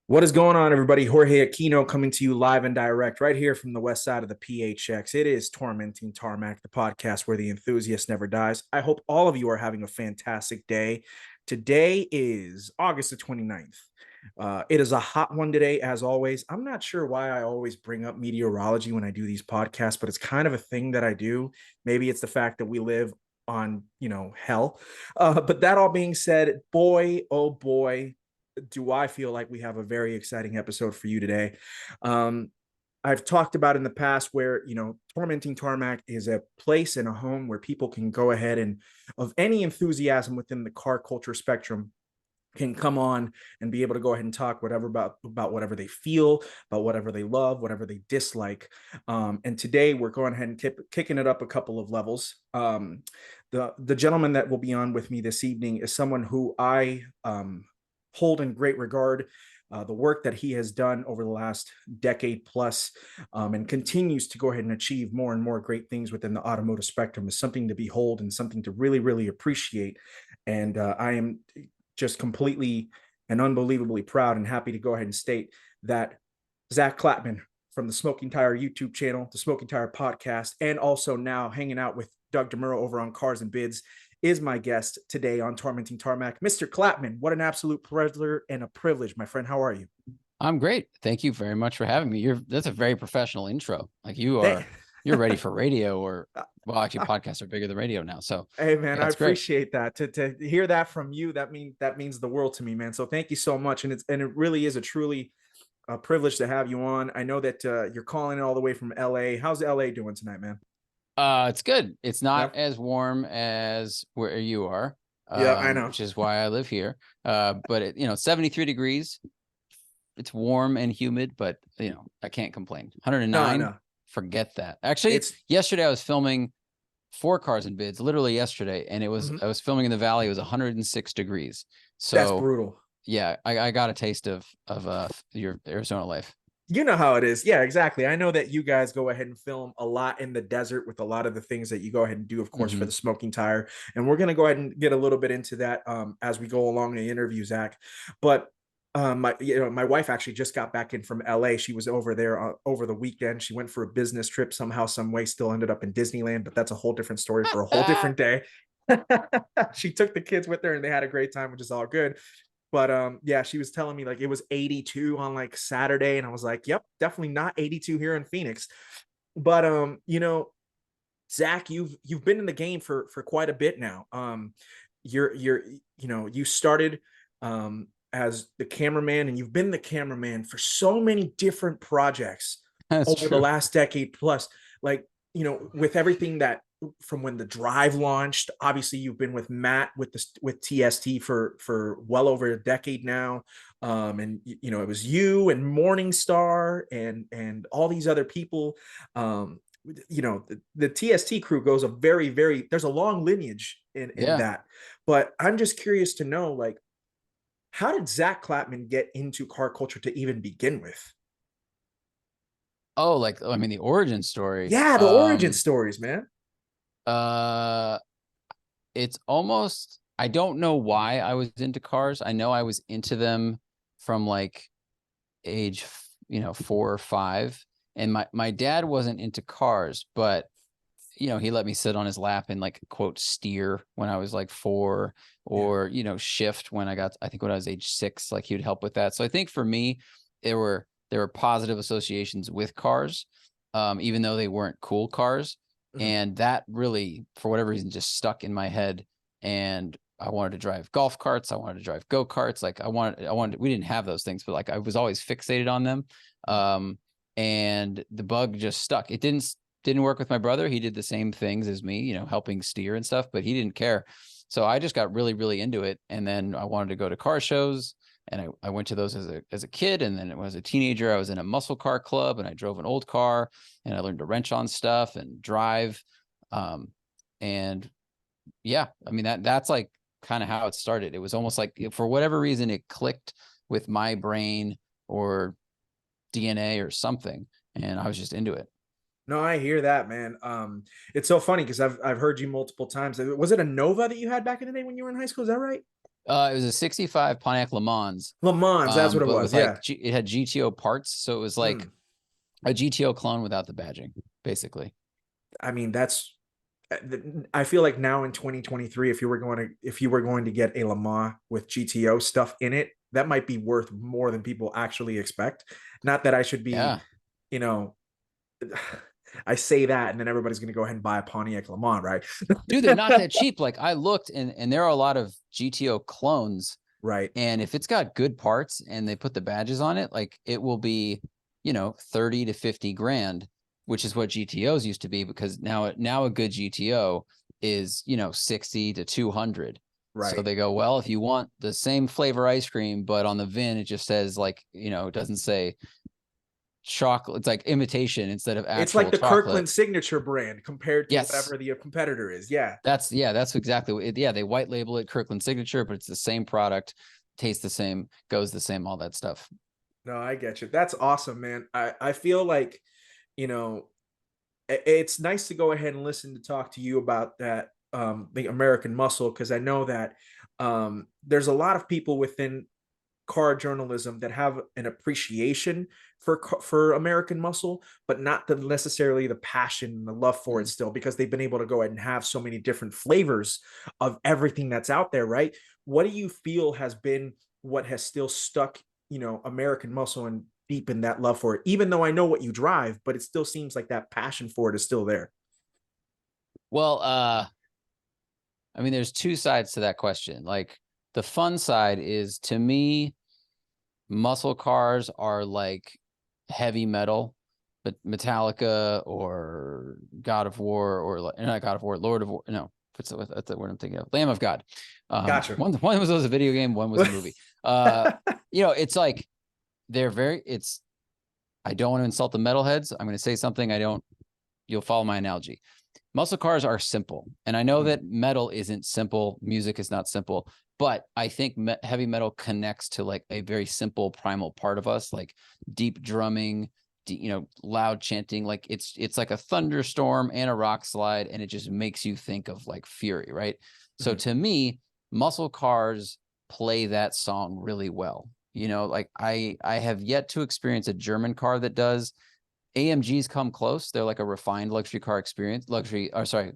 What is going on, everybody? Jorge Aquino coming to you live and direct right here from the west side of the PHX. It is Tormenting Tarmac, the podcast where the enthusiast never dies. I hope all of you are having a fantastic day. Today is August the 29th. It is a hot one today, as always. I'm not sure why I always bring up meteorology when I do these podcasts, but it's kind of a thing that I do. Maybe it's the fact that we live on, hell. But that all being said, boy, oh boy, do I feel like we have a very exciting episode for you today. Um, I've talked about in the past where, Tormenting Tarmac is a place and a home where people can go ahead and, of any enthusiasm within the car culture spectrum, can come on and be able to go ahead and talk whatever about whatever they feel, about whatever they love, whatever they dislike. And today we're going ahead and kicking it up a couple of levels. The gentleman that will be on with me this evening is someone who I hold in great regard. The work that he has done over the last decade plus, and continues to go ahead and achieve more and more great things within the automotive spectrum is something to behold and something to really, really appreciate. And I am just completely and unbelievably proud and happy to go ahead and state that Zack Klapman from the Smoking Tire YouTube channel, the Smoking Tire podcast, and also now hanging out with Doug DeMuro over on Cars and Bids, is my guest today on Tormenting Tarmac. Mr. Klapman, what an absolute pleasure and a privilege, my friend. How are you? I'm great. Thank you very much for having me. That's a very professional intro. Like Hey, you're ready for radio well, actually podcasts are bigger than radio now. So hey man, yeah, I it's great. appreciate that. To hear that from you, that means the world to me, man. So thank you so much. And it really is a truly a privilege to have you on. I know that you're calling it all the way from LA. How's LA doing tonight, man? It's good. It's not Yep. as warm as where you are, Yeah, I know. which is why I live here. But 73 degrees. It's warm and humid, but I can't complain. No, 109, no. forget that. Actually, It's yesterday I was filming 4 Cars and Bids, literally yesterday, and mhm. I was filming in the valley. It was 106 degrees. That's So brutal. yeah, I got a taste of your Arizona life. You know how it is. Yeah, exactly. I know that you guys go ahead and film a lot in the desert with a lot of the things that you go ahead and do, of course, for Hmm. the Smoking Tire. And we're going to go ahead and get a little bit into that as we go along the interview, Zach. But my wife actually just got back in from LA. She was over there over the weekend. She went for a business trip somehow, some way, still ended up in Disneyland, but that's a whole different story for a whole different day. She took the kids with her and they had a great time, which is all good. But yeah, she was telling me like it was 82 on like Saturday, and I was like, yep, definitely not 82 here in Phoenix. But Zach, you've been in the game for quite a bit now. You started as the cameraman, and you've been the cameraman for so many different projects That's over the true. last decade plus. Like, with everything that from when the drive launched, obviously you've been with Matt with TST for well over a decade now. And it was you and Morningstar and all these other people. The TST crew goes a very, very, there's a long lineage in Yeah. that. But I'm just curious to know, like, how did Zack Klapman get into car culture to even begin with? Oh, like I mean the origin story. Yeah, the origin stories, man. Uh it's almost, I don't know why I was into cars. I know I was into them from like age 4 or 5, and my dad wasn't into cars, but he let me sit on his lap and like quote steer when I was like 4, Yeah. or shift when I think when I was age 6, like he would help with that. So I think for me there were positive associations with cars, even though they weren't cool cars. Mhm. And that really, for whatever reason, just stuck in my head. And I wanted to drive golf carts. I wanted to drive go-karts. Like we didn't have those things, but like I was always fixated on them. And the bug just stuck. It didn't work with my brother. He did the same things as me, helping steer and stuff, but he didn't care. So I just got really, really into it. And then I wanted to go to car shows, and I went to those as a kid. And then as a teenager, I was in a muscle car club, and I drove an old car, and I learned to wrench on stuff and drive. And yeah, I mean, that's like kind of how it started. It was almost like for whatever reason, it clicked with my brain or DNA or something. And I was just into it. No, I hear that, man. It's so funny because I've heard you multiple times. Was it a Nova that you had back in the day when you were in high school? Is that right? It was a 65 Pontiac Le Mans. Le Mans, that's what it But was. with like Yeah. it had GTO parts, so it was like Mm. a GTO clone without the badging, basically. I mean, I feel like now in 2023, if you were going to get a Le Mans with GTO stuff in it, that might be worth more than people actually expect. Not that I should be, Yeah. you know, I say that and then everybody's going to go ahead and buy a Pontiac Le Mans, right? Dude, they're not that cheap. Like I looked and there are a lot of GTO clones. Right. And if it's got good parts and they put the badges on it, like it will be, 30 to 50 grand, which is what GTOs used to be, because now a good GTO is, 60 to 200. So Right. they go, well, if you want the same flavor ice cream, but on the VIN, it just says like, it doesn't say chocolate. It's like imitation instead of It's actual like the chocolate. Kirkland signature brand compared to Yes. whatever the competitor is. Yeah. That's exactly it. Yeah, they white label it Kirkland signature, but it's the same product, tastes the same, goes the same, all that stuff. No, I get you. That's awesome, man. I feel like, you know, it's nice to go ahead and listen to talk to you about that, the American Muscle, because I know that there's a lot of people within car journalism that have an appreciation for American Muscle, but not necessarily the passion and the love for it Mm. still, because they've been able to go ahead and have so many different flavors of everything that's out there, right? What do you feel has been what has still stuck, American Muscle and deep in that love for it? Even though I know what you drive, but it still seems like that passion for it is still there. Well, I mean, there's two sides to that question. Like the fun side is, to me, muscle cars are like heavy metal, but Metallica or God of War, or not God of War, Lord of War. No, that's the word I'm thinking of. Lamb of God. Gotcha. One was a video game, one was a movie. It's like it's, I don't want to insult the metalheads. I'm going to say something you'll follow my analogy. Muscle cars are simple. And I know that metal isn't simple. Music is not simple, but I think heavy metal connects to like a very simple primal part of us, like deep drumming, loud chanting. Like it's like a thunderstorm and a rock slide, and it just makes you think of like fury, right? So to me, muscle cars play that song really well. Like I have yet to experience a German car that does. AMGs come close. They're like a refined luxury car experience,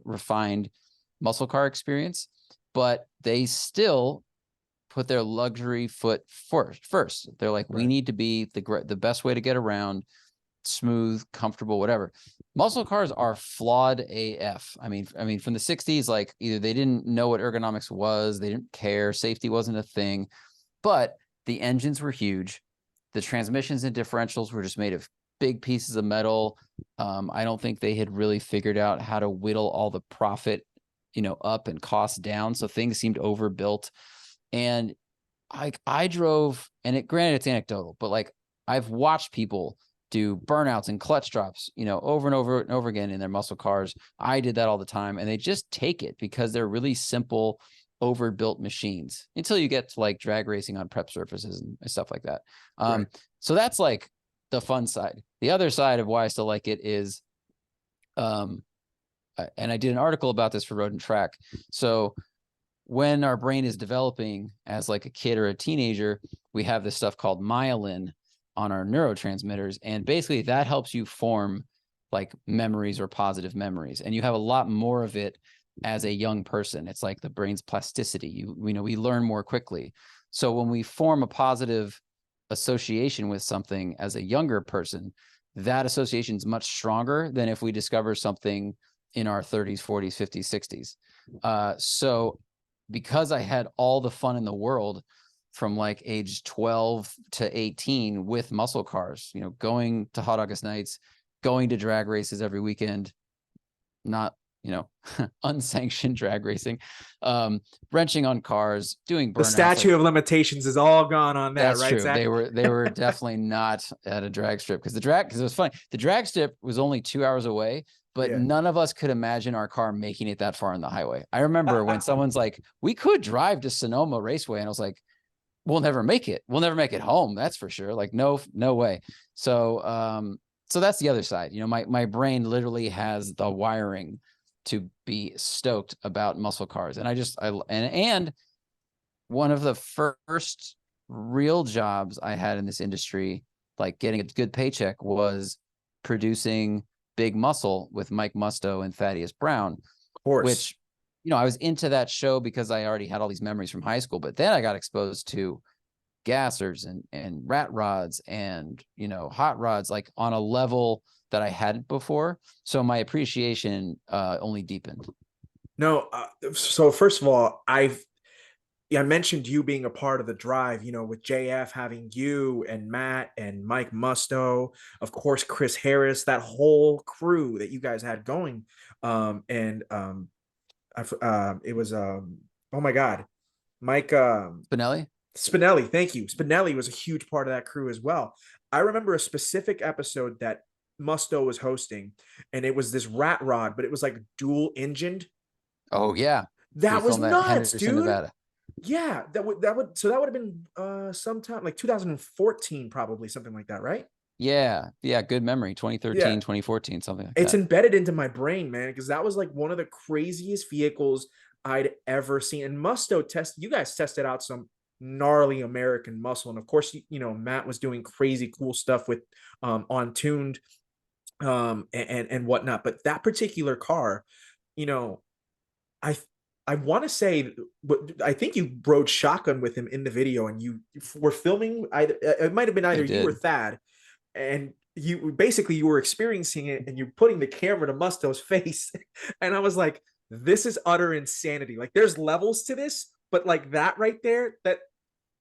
refined muscle car experience, but they still put their luxury foot first. They're like, we need to be the best way to get around, smooth, comfortable, whatever. Muscle cars are flawed AF. I mean, from the 60s, like either they didn't know what ergonomics was, they didn't care, safety wasn't a thing, but the engines were huge. The transmissions and differentials were just made of big pieces of metal. I don't think they had really figured out how to whittle all the profit, up and cost down. So things seemed overbuilt. And I drove, and granted it's anecdotal, but like I've watched people do burnouts and clutch drops, over and over and over again in their muscle cars. I did that all the time, and they just take it because they're really simple, overbuilt machines until you get to like drag racing on prep surfaces and stuff like that. Right. So that's like the fun side. The other side of why I still like it is, and I did an article about this for Road and Track. So when our brain is developing as like a kid or a teenager, we have this stuff called myelin on our neurotransmitters. And basically that helps you form like memories or positive memories. And you have a lot more of it as a young person. It's like the brain's plasticity. We learn more quickly. So when we form a positive association with something as a younger person, that association is much stronger than if we discover something in our 30s, 40s, 50s, 60s. So because I had all the fun in the world from like age 12 to 18 with muscle cars, going to Hot August nights, going to drag races every weekend, not, unsanctioned drag racing, wrenching on cars, doing burnouts. The statute of limitations is all gone on that, That's right, true. Zach? They were definitely not at a drag strip, because it was funny. The drag strip was only 2 hours away, but none of us could imagine our car making it that far on the highway. I remember when someone's like, we could drive to Sonoma Raceway. And I was like, we'll never make it. We'll never make it home. That's for sure. Like, no way. So, so that's the other side. My brain literally has the wiring to be stoked about muscle cars. And and one of the first real jobs I had in this industry, like getting a good paycheck, was producing Big Muscle with Mike Musto and Thaddeus Brown, Of course. which, I was into that show because I already had all these memories from high school. But then I got exposed to gassers and rat rods and, hot rods, like on a level that I hadn't before. So my appreciation only deepened. No, so first of all, I mentioned you being a part of the drive, with JF having you and Matt and Mike Musto, of course, Chris Harris, that whole crew that you guys had going. And it was, oh my God, Mike Spinelli? Spinelli. Thank you. Spinelli was a huge part of that crew as well. I remember a specific episode that Musto was hosting, and it was this rat rod, but it was like dual engined. Oh yeah. We That was filmed that in nuts, Henderson, dude. Nevada. Yeah, that would have been sometime like 2014, probably something like that, right? Yeah. Yeah. Good memory. Yeah. 2013, 2014, something like It's that. embedded into my brain, man, because that was like one of the craziest vehicles I'd ever seen. And you guys tested out some gnarly American muscle. And of course, Matt was doing crazy cool stuff with on tuned and whatnot. But that particular car, you know, I I want to say, I think you rode shotgun with him in the video, and you were filming. It might have been I either you or did. Thad, and you were experiencing it, and you're putting the camera to Musto's face, and I was like, this is utter insanity. Like, there's levels to this, but like that right there, that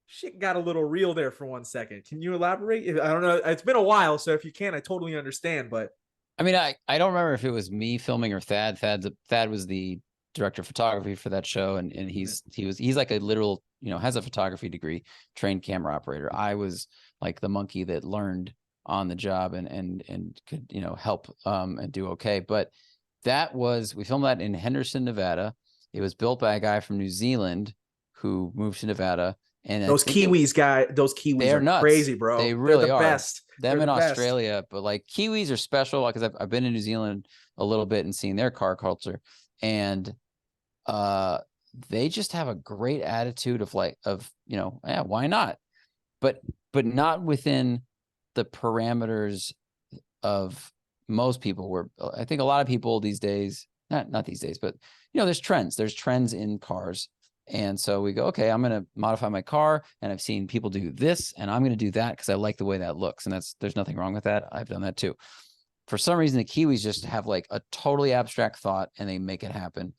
shit got a little real there for 1 second. Can you elaborate? I don't know. It's been a while, so if you can, I totally understand. But I mean, I don't remember if it was me filming or Thad. Thad was the director of photography for that show, and he's like a literal, has a photography degree, trained camera operator. I was like the monkey that learned on the job and could, help and do okay. But we filmed that in Henderson, Nevada. It was built by a guy from New Zealand who moved to Nevada. And I those think those Kiwis they're are nuts. crazy, bro. They They're the really are. best. They're Them the in best. Australia, but like Kiwis are special because I've been in New Zealand a little bit and seen their car culture, and uh, they just have a great attitude of yeah, why not? But not within the parameters of most people. Where I think a lot of people these days, not these days, but there's trends. There's trends in cars. And so we go, okay, I'm going to modify my car, and I've seen people do this, and I'm going to do that because I like the way that looks. And there's nothing wrong with that. I've done that too. For some reason, the Kiwis just have like a totally abstract thought and they make it happen.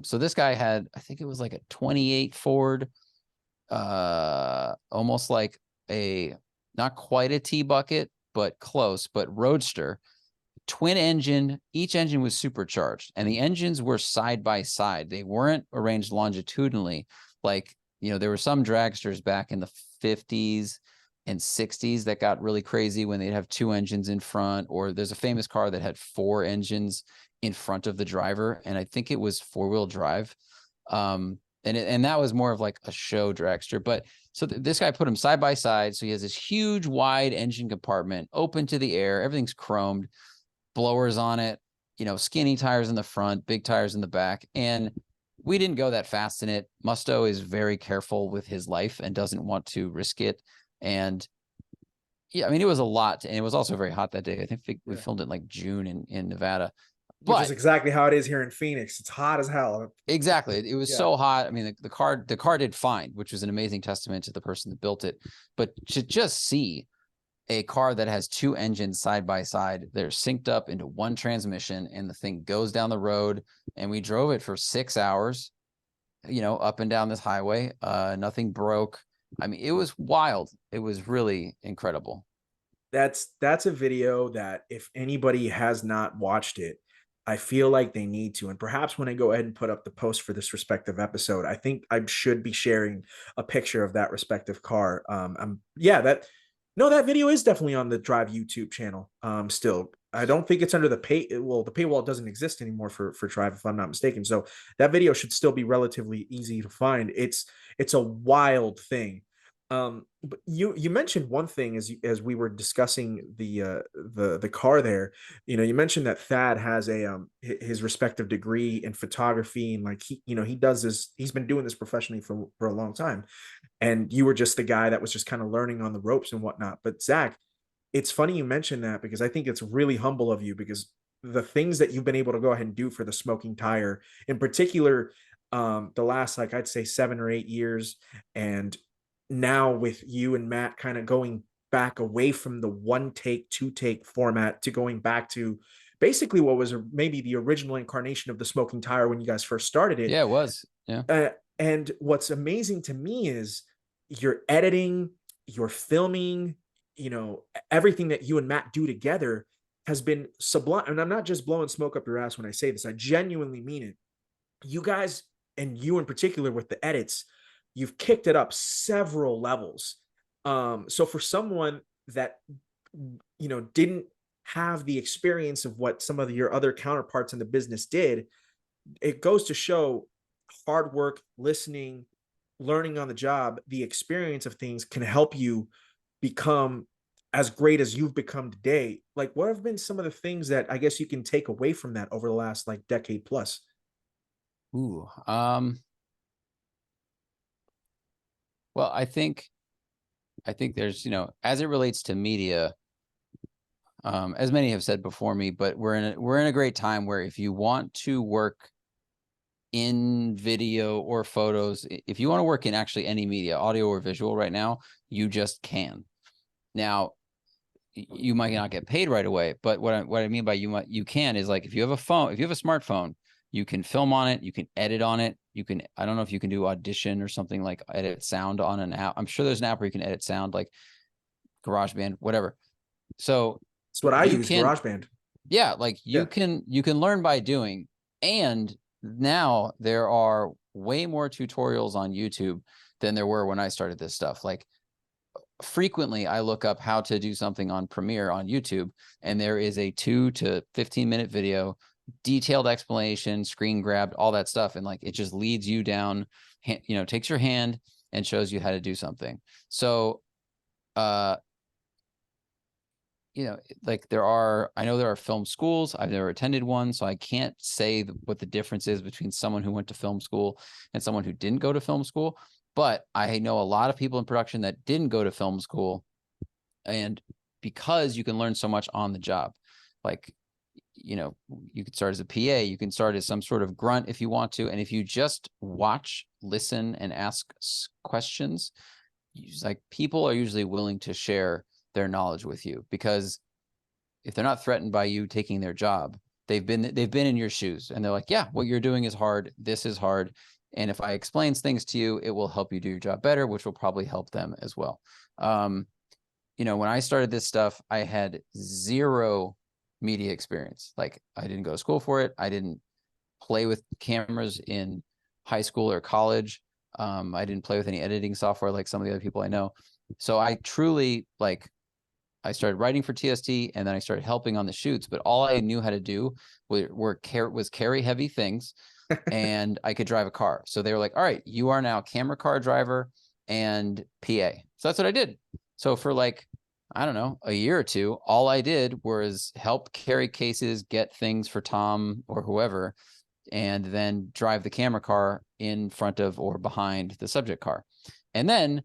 So this guy had, I think it was like a 28 Ford, almost like not quite a T-bucket, but close, but roadster, twin engine. Each engine was supercharged, and the engines were side by side. They weren't arranged longitudinally. Like, there were some dragsters back in the 50s and 60s that got really crazy when they'd have two engines in front, or there's a famous car that had four engines in front of the driver, and I think it was four-wheel drive. And that was more of like a show dragster. But so this guy put them side by side. So he has this huge wide engine compartment open to the air. Everything's chromed, blowers on it, skinny tires in the front, big tires in the back. And we didn't go that fast in it. Musto is very careful with his life and doesn't want to risk it. And yeah, I mean, it was a lot. And it was also very hot that day. I think we filmed it like June in Nevada. Which is exactly how it is here in Phoenix. It's hot as hell. Exactly. It was so hot. I mean, the car did fine, which was an amazing testament to the person that built it. But to just see a car that has two engines side by side, they're synced up into one transmission, and the thing goes down the road, and we drove it for 6 hours, up and down this highway. Nothing broke. I mean, it was wild. It was really incredible. That's a video that if anybody has not watched it, I feel like they need to. And perhaps when I go ahead and put up the post for this respective episode, I think I should be sharing a picture of that respective car. That video is definitely on the Drive YouTube channel. Still, I don't think it's under the the paywall doesn't exist anymore for Drive, if I'm not mistaken. So that video should still be relatively easy to find. It's a wild thing. But you mentioned one thing as we were discussing the car there. You mentioned that Thad has his respective degree in photography, and like he does this. He's been doing this professionally for a long time, and you were just the guy that was just kind of learning on the ropes and whatnot. But Zach, it's funny you mentioned that because I think it's really humble of you because the things that you've been able to go ahead and do for the smoking tire, in particular, the last like I'd say 7 or 8 years, and now with you and Matt kind of going back away from the one take, two take format to going back to basically what was maybe the original incarnation of the smoking tire when you guys first started it. Yeah, it was. Yeah. And what's amazing to me is your editing, your filming, everything that you and Matt do together has been sublime. And I'm not just blowing smoke up your ass when I say this, I genuinely mean it. You guys, and you in particular with the edits, you've kicked it up several levels. So for someone that didn't have the experience of what some of your other counterparts in the business did, it goes to show hard work, listening, learning on the job, the experience of things can help you become as great as you've become today. Like, what have been some of the things that I guess you can take away from that over the last like decade plus? Ooh. Well, I think there's, as it relates to media, as many have said before me, but we're in a great time where if you want to work in video or photos, if you want to work in actually any media, audio or visual right now, you just can. Now, you might not get paid right away, but what I mean by you can is like if you have a phone, if you have a smartphone, you can film on it, you can edit on it, I don't know if you can do Audition or something like edit sound on an app. I'm sure there's an app where you can edit sound like GarageBand, whatever. So It's what I you use, can, GarageBand. yeah, like Yeah. you can learn by doing. And now there are way more tutorials on YouTube than there were when I started this stuff. Like frequently I look up how to do something on Premiere on YouTube, and there is a 2 to 15-minute video, detailed explanation, screen grabbed, all that stuff. And like, it just leads you down, takes your hand and shows you how to do something. So, like I know there are film schools. I've never attended one, so I can't say what the difference is between someone who went to film school and someone who didn't go to film school. But I know a lot of people in production that didn't go to film school, and because you can learn so much on the job, like, you could start as a PA, you can start as some sort of grunt if you want to. And if you just watch, listen, and ask questions, like people are usually willing to share their knowledge with you, because if they're not threatened by you taking their job, they've been in your shoes and they're like, yeah, what you're doing is hard. This is hard. And if I explain things to you, it will help you do your job better, which will probably help them as well. When I started this stuff, I had zero media experience. Like I didn't go to school for it. I didn't play with cameras in high school or college. I didn't play with any editing software like some of the other people I know. So I truly I started writing for TST, and then I started helping on the shoots, but all I knew how to do was carry heavy things and I could drive a car. So they were like, all right, you are now camera car driver and PA. So that's what I did. So for like, I don't know, a year or two, all I did was help carry cases, get things for Tom or whoever, and then drive the camera car in front of or behind the subject car. And then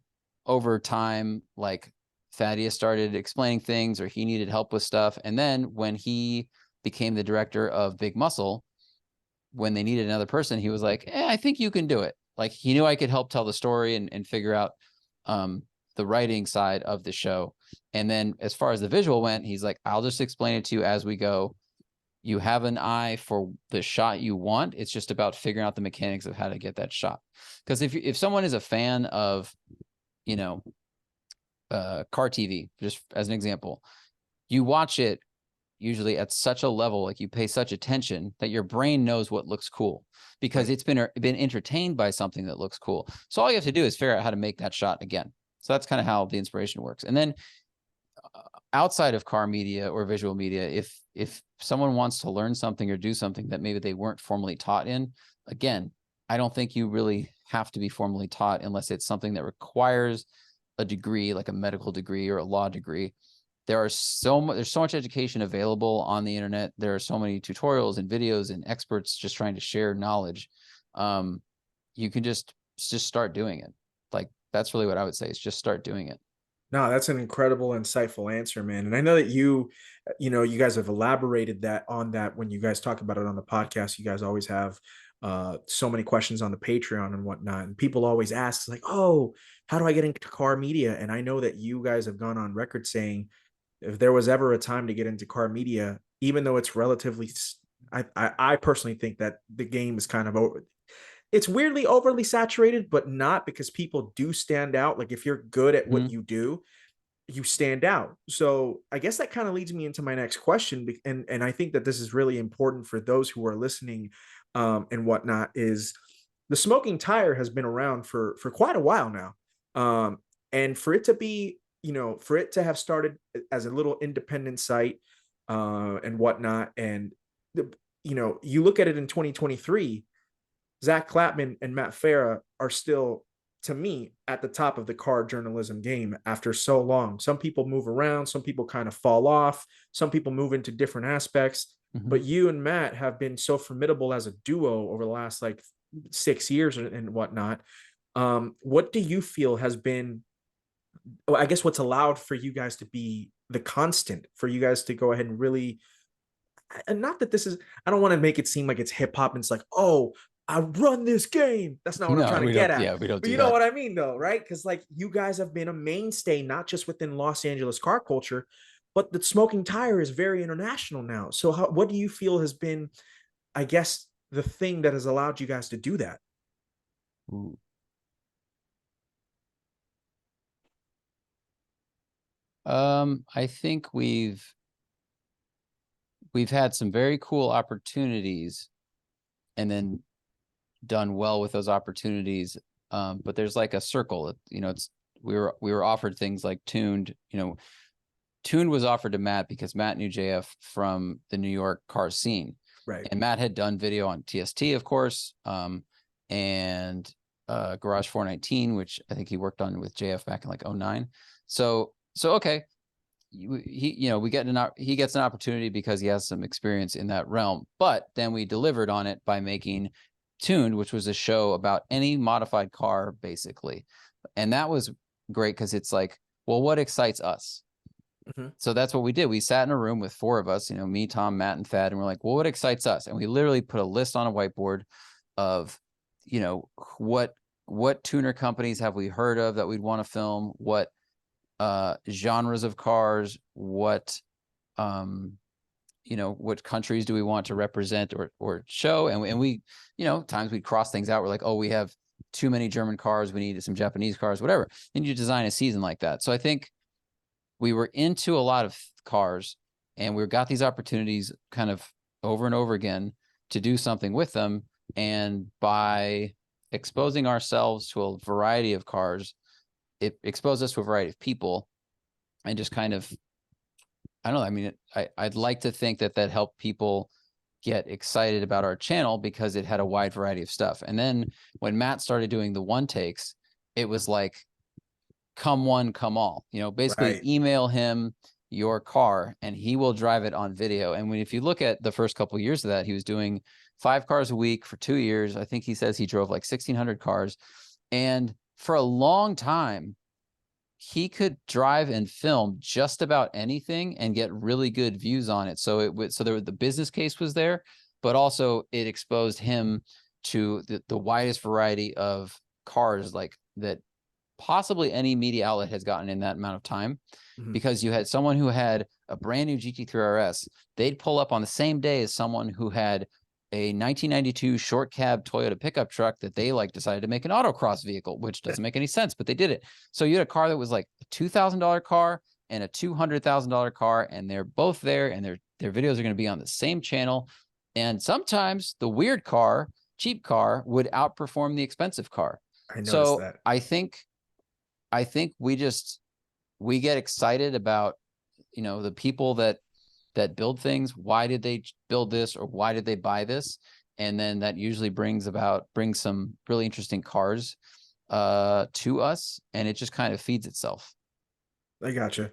over time, like Thaddeus started explaining things, or he needed help with stuff. And then when he became the director of Big Muscle, when they needed another person, he was like, I think you can do it. Like he knew I could help tell the story and figure out the writing side of the show. And then as far as the visual went, he's like, I'll just explain it to you as we go. You have an eye for the shot you want. It's just about figuring out the mechanics of how to get that shot. Because if someone is a fan of, car TV, just as an example, you watch it usually at such a level, like you pay such attention that your brain knows what looks cool because it's been entertained by something that looks cool. So all you have to do is figure out how to make that shot again. So that's kind of how the inspiration works. And then outside of car media or visual media, if someone wants to learn something or do something that maybe they weren't formally taught in, again, I don't think you really have to be formally taught unless it's something that requires a degree, like a medical degree or a law degree. There's so much education available on the internet. There are so many tutorials and videos and experts just trying to share knowledge. You can just start doing it. Like, that's really what I would say, is just start doing it. No, that's an incredible, insightful answer, man. And I know that you guys have elaborated that on that when you guys talk about it on the podcast. You guys always have so many questions on the Patreon and whatnot. And people always ask, like, oh, how do I get into car media? And I know that you guys have gone on record saying if there was ever a time to get into car media, even though it's relatively, I personally think that the game is kind of over. It's weirdly overly saturated, but not, because people do stand out. Like if you're good at what Mhm. you do, you stand out. So I guess that kind of leads me into my next question. And I think that this is really important for those who are listening and whatnot, is the smoking tire has been around for quite a while now. And for it to be, for it to have started as a little independent site and whatnot, and you look at it in 2023, Zack Klapman and Matt Farah are still, to me, at the top of the car journalism game after so long. Some people move around, some people kind of fall off, some people move into different aspects. Mhm. But you and Matt have been so formidable as a duo over the last like 6 years and whatnot. What do you feel has been, well, I guess, what's allowed for you guys to be the constant, for you guys to go ahead and really, and not that this is, I don't want to make it seem like it's hip hop and it's like, oh, I run this game. That's not what I'm No, trying to we get don't. at. Yeah, we don't But do you know that. what I mean, though, right? Because like you guys have been a mainstay, not just within Los Angeles car culture, but the smoking tire is very international now. So what do you feel has been, I guess, the thing that has allowed you guys to do that? Ooh. I think we've had some very cool opportunities and then done well with those opportunities. But there's like a circle. It's we were offered things like Tuned. Tuned was offered to Matt because Matt knew JF from the New York car scene, Right. and Matt had done video on TST, of course, and Garage 419, which I think he worked on with JF back in like 09. So okay, he gets an opportunity because he has some experience in that realm. But then we delivered on it by making Tuned, which was a show about any modified car, basically. And that was great because it's like, well, what excites us? Mhm. So that's what we did. We sat in a room with four of us, me, Tom, Matt, and Thad, and we're like, well, what excites us? And we literally put a list on a whiteboard of, what tuner companies have we heard of that we'd want to film, what genres of cars, what what countries do we want to represent or show, and we times we'd cross things out. We're like, oh, we have too many German cars, we need some Japanese cars, whatever. And you design a season like that. So I think we were into a lot of cars, and we got these opportunities kind of over and over again to do something with them. And by exposing ourselves to a variety of cars, it exposed us to a variety of people, and just kind of, I don't know. I mean, I'd like to think that helped people get excited about our channel because it had a wide variety of stuff. And then when Matt started doing the one takes, it was like, come one, come all. Basically Right. email him your car and he will drive it on video. And if you look at the first couple of years of that, he was doing 5 cars a week for 2 years. I think he says he drove like 1,600 cars. And for a long time, he could drive and film just about anything and get really good views on it. So the business case was there, but also it exposed him to the widest variety of cars like that possibly any media outlet has gotten in that amount of time. Mhm. Because you had someone who had a brand new GT3 RS, they'd pull up on the same day as someone who had a 1992 short cab Toyota pickup truck that they decided to make an autocross vehicle, which doesn't make any sense, but they did it. So you had a car that was like a $2,000 car and a $200,000 car, and they're both there, and their videos are going to be on the same channel. And sometimes the weird car, cheap car, would outperform the expensive car. I noticed So that. I think we get excited about, the people that build things. Why did they build this, or why did they buy this? And then that usually brings some really interesting cars. to us, and it just kind of feeds itself. I gotcha.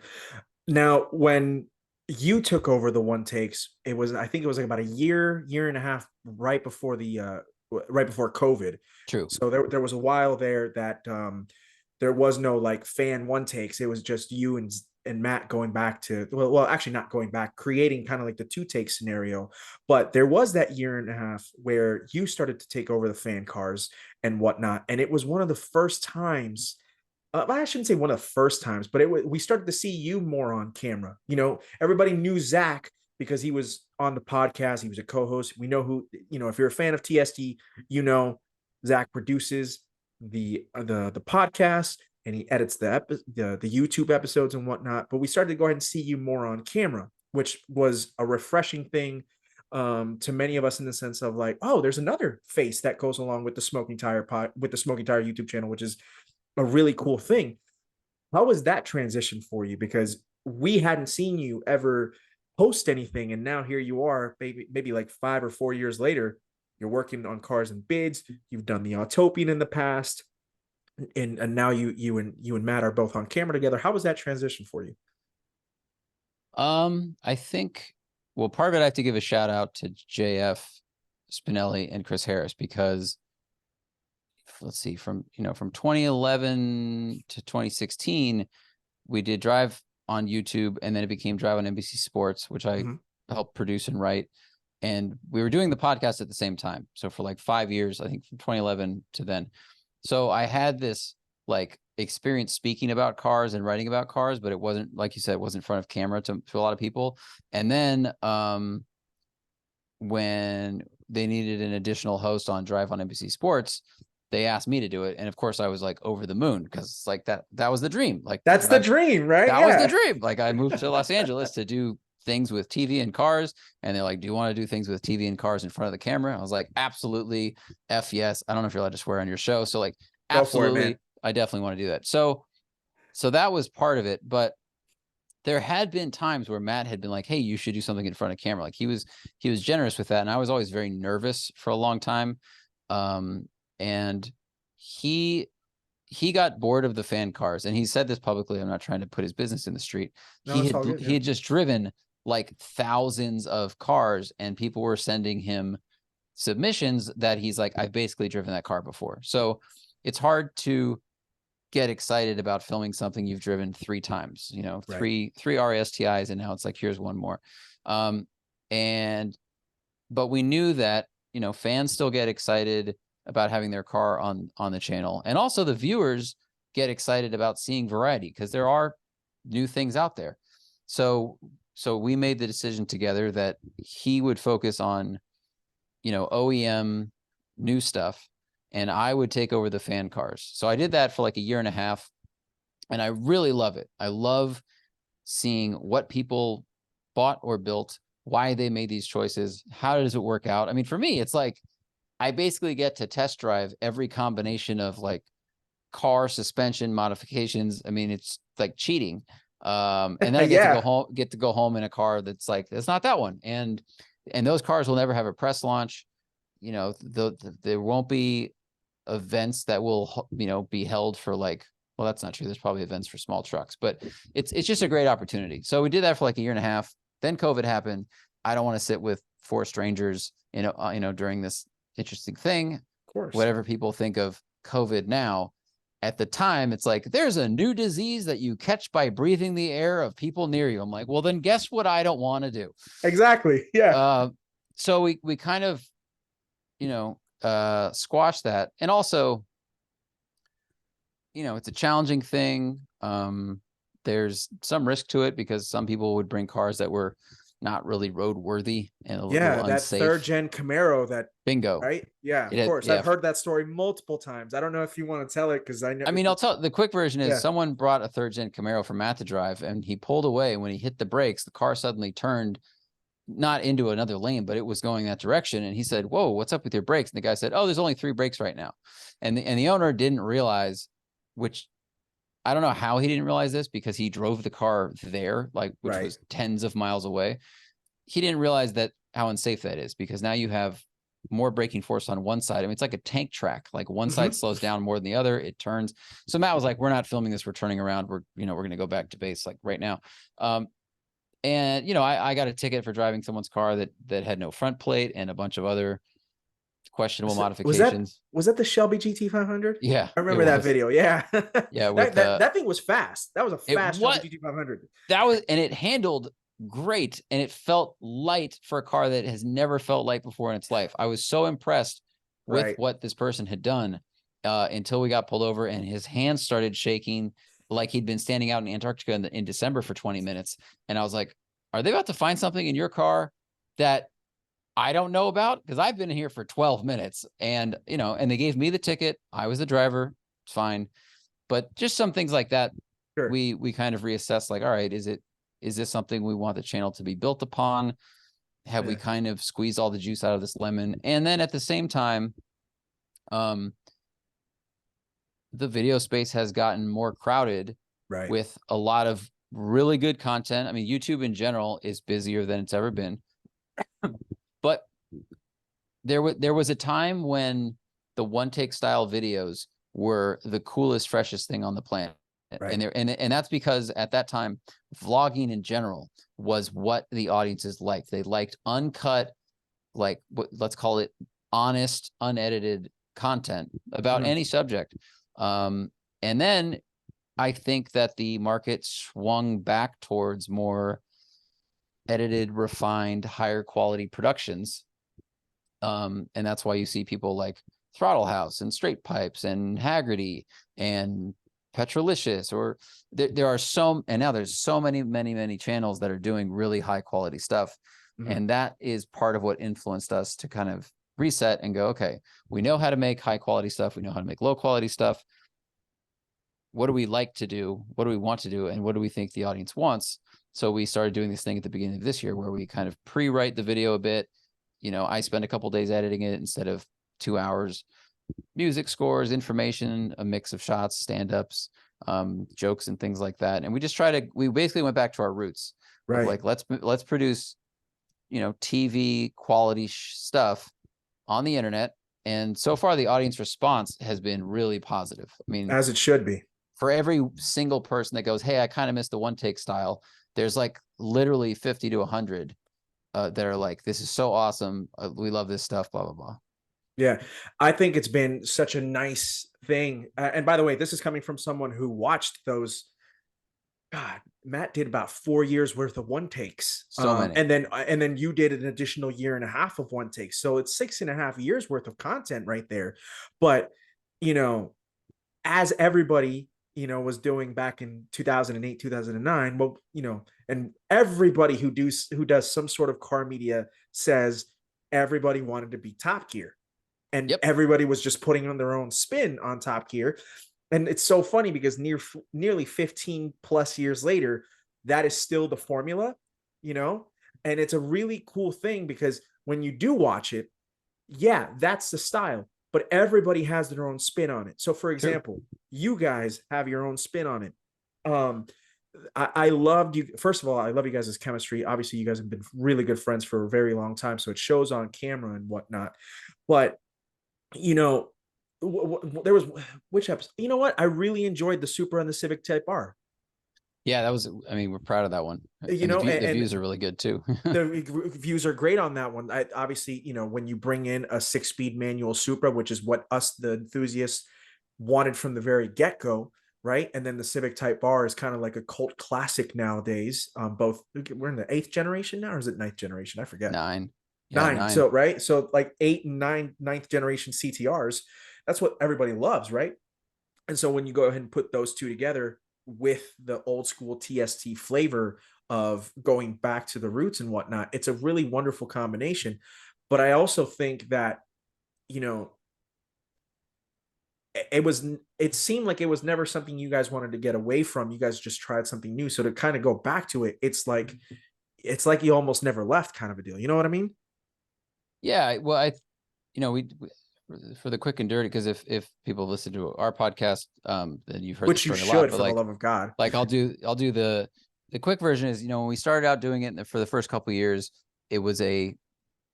Now, when you took over the one takes, I think it was like about a year and a half right before COVID. True. So there was a while there that there was no like fan one takes. It was just you and Matt going back to well, actually not going back, creating kind of like the two take scenario. But there was that year and a half where you started to take over the fan cars and whatnot, and it was one of the first times, I shouldn't say one of the first times, but we started to see you more on camera. Everybody knew Zach because he was on the podcast. He was a co-host. We know who, if you're a fan of TST, Zach produces the podcast and he edits the YouTube episodes and whatnot. But we started to go ahead and see you more on camera, which was a refreshing thing to many of us, in the sense of like, oh, there's another face that goes along with the Smoking Tire YouTube channel, which is a really cool thing. How was that transition for you? Because we hadn't seen you ever post anything, and now here you are, maybe like 5 or 4 years later. You're working on cars and bids. You've done the Autopian in the past, and now you and Matt are both on camera together. How was that transition for you? I think, well, part of it I have to give a shout out to JF Spinelli and Chris Harris, because let's see, from 2011 to 2016, we did Drive on YouTube, and then it became Drive on NBC Sports, which I helped produce and write. And we were doing the podcast at the same time. So for like 5 years, I think from 2011 to then. So I had this like experience speaking about cars and writing about cars, but it wasn't, like you said, it wasn't in front of camera to a lot of people. And then when they needed an additional host on Drive on NBC Sports, they asked me to do it. And of course I was like over the moon, because it's like that was the dream. Like that's the dream, right? That was the dream. Like I moved to Los Angeles to do things with TV and cars. And they're like, do you want to do things with TV and cars in front of the camera? I was like, absolutely. F yes. I don't know if you're allowed to swear on your show. So like, absolutely. I definitely want to do that. So that was part of it. But there had been times where Matt had been like, hey, you should do something in front of camera. Like he was generous with that. And I was always very nervous for a long time. And he got bored of the fan cars, and he said this publicly. I'm not trying to put his business in the street. No, he had just driven like thousands of cars, and people were sending him submissions that he's like, I've basically driven that car before. So it's hard to get excited about filming something you've driven 3 times, three RASTIs, and now it's like, here's one more. But we knew that, fans still get excited about having their car on the channel. And also the viewers get excited about seeing variety, because there are new things out there. So we made the decision together that he would focus on, OEM new stuff, and I would take over the fan cars. So I did that for like a year and a half, and I really love it. I love seeing what people bought or built, why they made these choices, how does it work out? I mean, for me, it's like, I basically get to test drive every combination of like car suspension modifications. I mean, it's like cheating. And then I get to go home in a car that's like, it's not that one. And those cars will never have a press launch. There won't be events that will, be held for like, well, that's not true. There's probably events for small trucks, but it's just a great opportunity. So we did that for like a year and a half. Then COVID happened. I don't want to sit with 4 strangers, during this interesting thing. Of course. Whatever people think of COVID now, at the time, it's like, there's a new disease that you catch by breathing the air of people near you. I'm like, well, then guess what I don't want to do? Exactly. Yeah. So we kind of, squash that. And also, it's a challenging thing. There's some risk to it, because some people would bring cars that were not really roadworthy and a little that unsafe. 3rd gen Camaro, that bingo, right? Yeah, of course. I've heard that story multiple times. I don't know if you want to tell it, because I know. I mean, I'll tell the quick version is someone brought a 3rd gen Camaro for Matt to drive, and he pulled away. When he hit the brakes, the car suddenly turned not into another lane, but it was going that direction. And he said, whoa, what's up with your brakes? And the guy said, oh, there's only 3 brakes right now. And the owner didn't realize, which I don't know how he didn't realize this, because he drove the car there, like, which was tens of miles away. He didn't realize how unsafe that is, because now you have more braking force on one side. I mean, it's like a tank track. Like one Mm-hmm. side slows down more than the other. It turns. So Matt was like, we're not filming this. We're turning around. We're going to go back to base like right now. And I got a ticket for driving someone's car that had no front plate and a bunch of other questionable modifications. Was that the Shelby GT 500? Yeah, I it remember that was. video. Yeah. Yeah, with that thing was fast. That was a it fast Shelby what GT 500. that was, and it handled great, and it felt light for a car that has never felt light before in its life. I was so impressed with Right. what this person had done until we got pulled over and his hands started shaking like he'd been standing out in Antarctica in December for 20 minutes. And I was like, are they about to find something in your car that I don't know about? Because I've been here for 12 minutes and, and they gave me the ticket. I was the driver. It's fine. But just some things like that, Sure. we kind of reassess, like, all right, is this something we want the channel to be built upon? Have we kind of squeezed all the juice out of this lemon? And then at the same time, the video space has gotten more crowded Right. with a lot of really good content. I mean, YouTube in general is busier than it's ever been. But there was a time when the one take style videos were the coolest, freshest thing on the planet. Right. And that's because at that time, vlogging in general was what the audiences liked. They liked uncut, like let's call it honest, unedited content about any subject. And then I think that the market swung back towards more edited, refined, higher quality productions. And that's why you see people like Throttle House and Straight Pipes and Haggerty and Petrolicious, or there are and now there's so many channels that are doing really high quality stuff. And that is part of what influenced us to kind of reset and go, okay, we know how to make high quality stuff. We know how to make low quality stuff. What do we like to do? What do we want to do? And what do we think the audience wants? So we started doing this thing at the beginning of this year where we kind of pre-write the video a bit. I spend a couple days editing it instead of 2 hours. Music scores, information, a mix of shots, stand-ups, jokes and things like that. And we basically went back to our roots. Right. Like, let's produce, TV quality stuff on the internet. And so far the audience response has been really positive. I mean, as it should be. For every single person that goes, hey, I kind of missed the one take style, there's like literally 50 to 100 that are like, this is so awesome. We love this stuff, blah, blah, blah. Yeah, I think it's been such a nice thing. And by the way, this is coming from someone who watched those. God, Matt did about 4 years worth of one takes. So many. And then you did an additional 1.5 years of one takes. So it's 6.5 years worth of content right there. But, as everybody, was doing back in 2008, 2009, well, and everybody who does some sort of car media says everybody wanted to be Top Gear. And everybody was just putting on their own spin on Top Gear. And it's so funny because nearly 15 plus years later, that is still the formula, and it's a really cool thing because when you do watch it, yeah, that's the style, but everybody has their own spin on it. So for example, you guys have your own spin on it. I loved you. First of all, I love you guys' chemistry. Obviously you guys have been really good friends for a very long time. So it shows on camera and whatnot, but there was which episode? You know what? I really enjoyed the Supra and the Civic Type R. Yeah, we're proud of that one. The views are really good too. The views are great on that one. Obviously, when you bring in a 6-speed manual Supra, which is what us, the enthusiasts, wanted from the very get-go, right? And then the Civic Type R is kind of like a cult classic nowadays. Both, we're in the 8th generation now, or is it 9th generation? I forget. 9. Yeah, 9. So, right. So like 8 and 9, 9th generation CTRs, that's what everybody loves. Right. And so when you go ahead and put those two together with the old school TST flavor of going back to the roots and whatnot, it's a really wonderful combination. But I also think that, it seemed like it was never something you guys wanted to get away from. You guys just tried something new. So to kind of go back to it, it's like you almost never left, kind of a deal. You know what I mean? Yeah, well, we for the quick and dirty, because if people listen to our podcast, then you've heard which you should, a lot, for the love of God. Like I'll do the quick version is, when we started out doing it for the first couple of years, it was a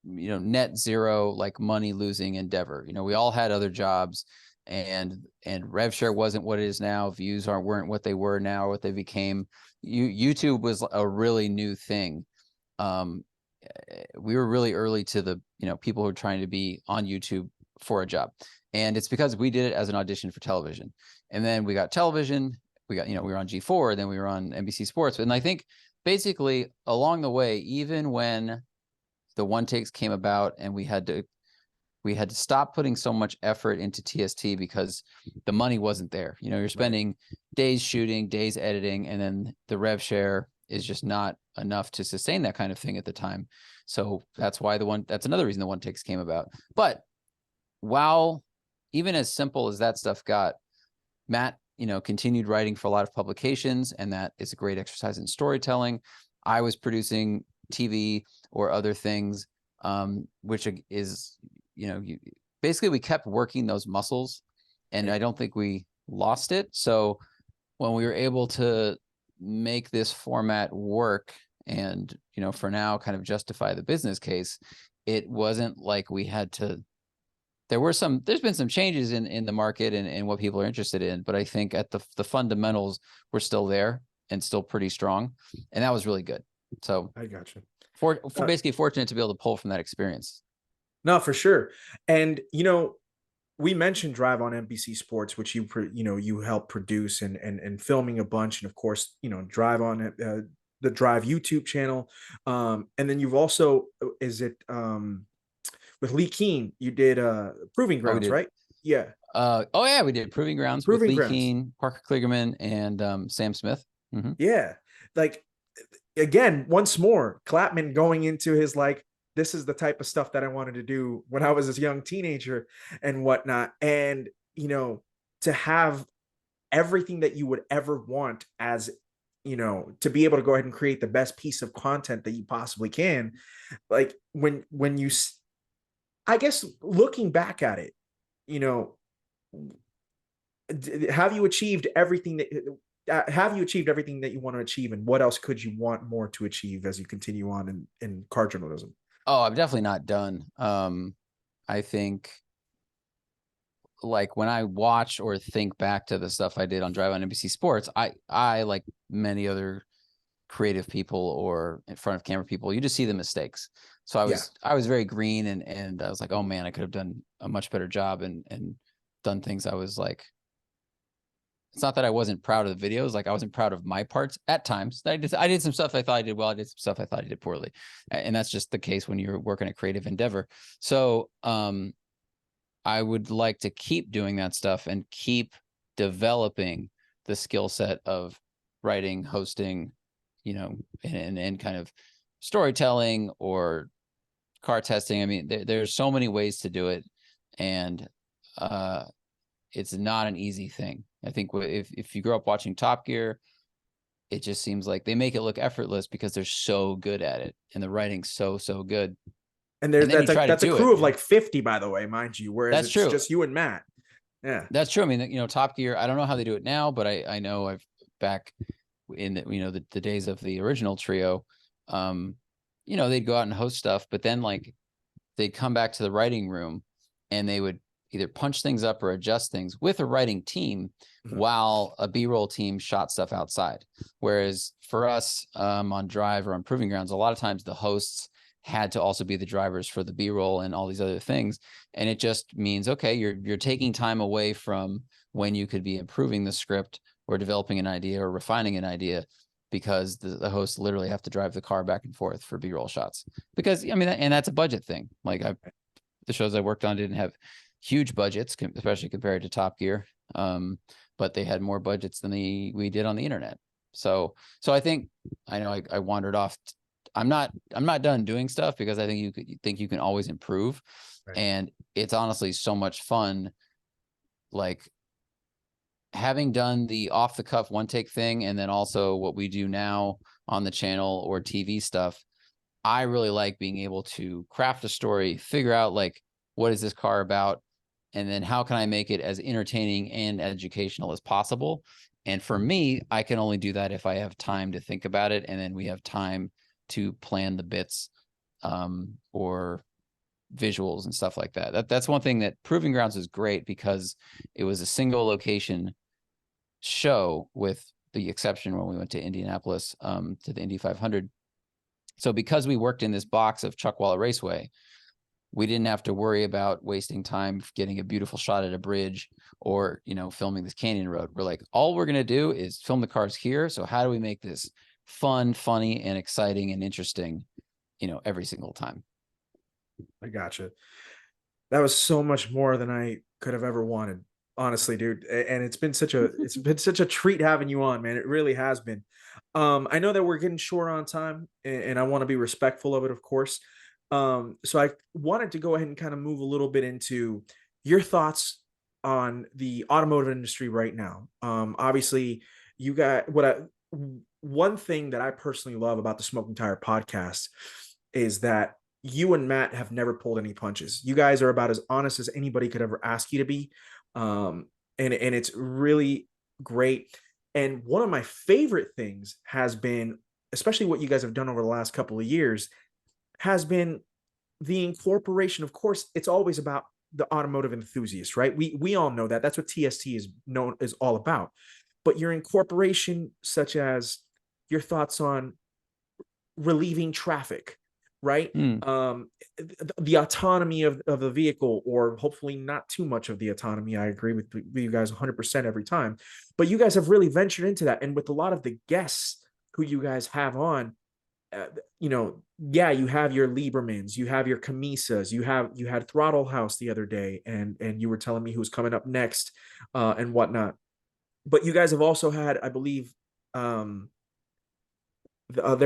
net zero, like money losing endeavor. We all had other jobs, and rev share wasn't what it is now. Views weren't what they were now, or what they became. YouTube was a really new thing. We were really early to the, people who are trying to be on YouTube for a job. And it's because we did it as an audition for television. And then we got television, we were on G4, then we were on NBC Sports. And I think basically along the way, even when the one takes came about and we had to stop putting so much effort into TST because the money wasn't there. You're spending days shooting, days editing, and then the rev share is just not enough to sustain that kind of thing at the time. So that's why that's another reason the one takes came about. But while even as simple as that stuff got, Matt, continued writing for a lot of publications, and that is a great exercise in storytelling. I was producing TV or other things, which is, basically we kept working those muscles, and I don't think we lost it. So when we were able to make this format work and, for now kind of justify the business case, it wasn't like we had to, there's been some changes in the market and what people are interested in, but I think at the fundamentals were still there and still pretty strong. And that was really good. So I got you. For basically fortunate to be able to pull from that experience. No, for sure. And, we mentioned Drive on NBC Sports, which you helped produce and filming a bunch. And of course, Drive on the Drive YouTube channel. And then you've also, is it with Lee Keen, you did Proving Grounds, right? Yeah. Oh yeah, we did Proving Grounds with Lee Keen, Parker Kligerman, and Sam Smith. Mm-hmm. Yeah. Like, again, once more, Klapman going into his this is the type of stuff that I wanted to do when I was a young teenager and whatnot. And, to have everything that you would ever want as, to be able to go ahead and create the best piece of content that you possibly can. Like when you, I guess, looking back at it, have you achieved everything that you want to achieve, and what else could you want more to achieve as you continue on in car journalism? Oh, I'm definitely not done. I think like when I watch or think back to the stuff I did on Drive on NBC Sports, I like many other creative people or in front of camera people, you just see the mistakes. So I was very green and I was like, oh man, I could have done a much better job and done things. I was like, it's not that I wasn't proud of the videos. Like I wasn't proud of my parts at times. I did some stuff I thought I did well. I did some stuff I thought I did poorly. And that's just the case when you're working a creative endeavor. So I would like to keep doing that stuff and keep developing the skill set of writing, hosting, and kind of storytelling or car testing. I mean, there's so many ways to do it. And it's not an easy thing. I think if you grow up watching Top Gear, it just seems like they make it look effortless because they're so good at it and the writing's so good. And that's a crew of like 50, by the way, mind you, whereas it's just you and Matt. Yeah, that's true. I mean, Top Gear, I don't know how they do it now, but I know I've back in the days of the original trio, they'd go out and host stuff, but then like they'd come back to the writing room and they would either punch things up or adjust things with a writing team while a B-roll team shot stuff outside. Whereas for us on Drive or on Proving Grounds, a lot of times the hosts had to also be the drivers for the B-roll and all these other things. And it just means, okay, you're taking time away from when you could be improving the script or developing an idea or refining an idea, because the hosts literally have to drive the car back and forth for B-roll shots. Because, I mean, and that's a budget thing. Like the shows I worked on didn't have huge budgets, especially compared to Top Gear. But they had more budgets than we did on the internet. So I think, I know I wandered off. I'm not done doing stuff because I think you can always improve. Right. And it's honestly so much fun. Like having done the off the cuff one take thing, and then also what we do now on the channel or TV stuff, I really like being able to craft a story, figure out like, what is this car about? And then how can I make it as entertaining and educational as possible? And for me, I can only do that if I have time to think about it. And then we have time to plan the bits or visuals and stuff like that. That's one thing that Proving Grounds was great, because it was a single location show, with the exception when we went to Indianapolis, to the Indy 500. So because we worked in this box of Chuckwalla Raceway, we didn't have to worry about wasting time getting a beautiful shot at a bridge, or, filming this canyon road. We're like, all we're going to do is film the cars here. So how do we make this fun, funny, and exciting and interesting, every single time? I gotcha. That was so much more than I could have ever wanted, honestly, dude. And it's been such a treat having you on, man. It really has been. I know that we're getting short on time, and I want to be respectful of it, of course. So I wanted to go ahead and kind of move a little bit into your thoughts on the automotive industry right now. Obviously, you got one thing that I personally love about the Smoking Tire podcast is that you and Matt have never pulled any punches. You guys are about as honest as anybody could ever ask you to be. And it's really great. And one of my favorite things has been, especially what you guys have done over the last couple of years, has been the incorporation. Of course, it's always about the automotive enthusiast, right? We all know that. That's what TST is all about. But your incorporation, such as your thoughts on relieving traffic, right? The autonomy of the vehicle, or hopefully not too much of the autonomy. I agree with you guys 100% every time. But you guys have really ventured into that. And with a lot of the guests who you guys have on, you have your Liebermans, you have your Camisas, you had Throttle House the other day, and you were telling me who's coming up next, and whatnot. But you guys have also had, I believe, there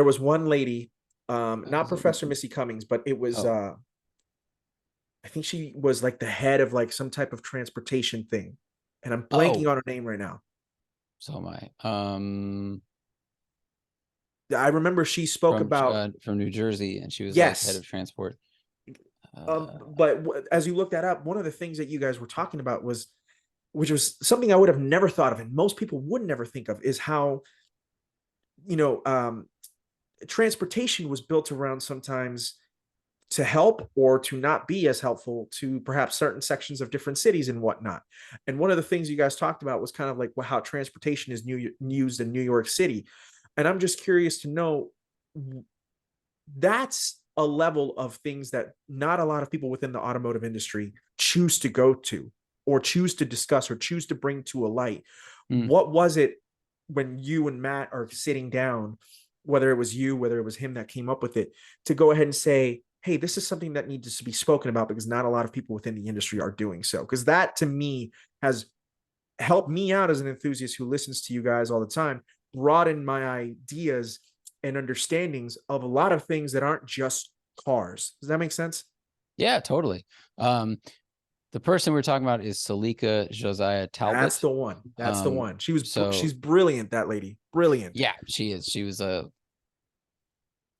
was one lady, not Professor Missy Cummings, but it was, I think she was like the head of like some type of transportation thing, and I'm blanking on her name right now. So am I. I remember she spoke from New Jersey, and she was like head of transport. But as you look that up, one of the things that you guys were talking about was, which was something I would have never thought of, and most people would never think of, is how, transportation was built around sometimes to help or to not be as helpful to perhaps certain sections of different cities and whatnot. And one of the things you guys talked about was kind of like how transportation is used in New York City. And I'm just curious to know, that's a level of things that not a lot of people within the automotive industry choose to go to, or choose to discuss, or choose to bring to a light. What was it when you and Matt are sitting down, whether it was you, whether it was him that came up with it, to go ahead and say, hey, this is something that needs to be spoken about, because not a lot of people within the industry are doing so? Because that, to me, has helped me out as an enthusiast who listens to you guys all the time, broaden my ideas and understandings of a lot of things that aren't just cars. Does that make sense? Yeah, totally. The person we're talking about is Salika Josiah Talbot. That's the one. That's the one. She's brilliant, that lady. Brilliant. Yeah, she is. She was a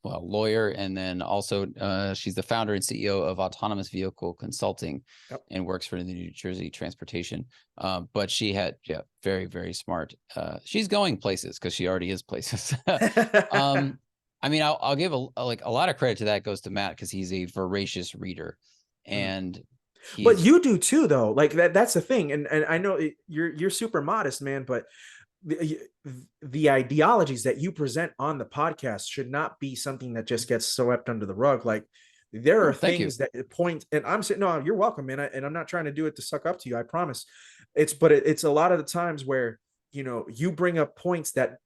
lawyer, and then also she's the founder and CEO of Autonomous Vehicle Consulting, and works for the New Jersey Transportation. But she had, very, very smart. She's going places because she already is places. I mean, I'll give a lot of credit to that goes to Matt, because he's a voracious reader, and but you do too, though. Like that's the thing. And I know you're super modest, man, but the ideologies that you present on the podcast should not be something that just gets swept under the rug. Like, there are things that point, and I'm saying, no, you're welcome, man. And I'm not trying to do it to suck up to you, I promise. It's a lot of the times where, you bring up points that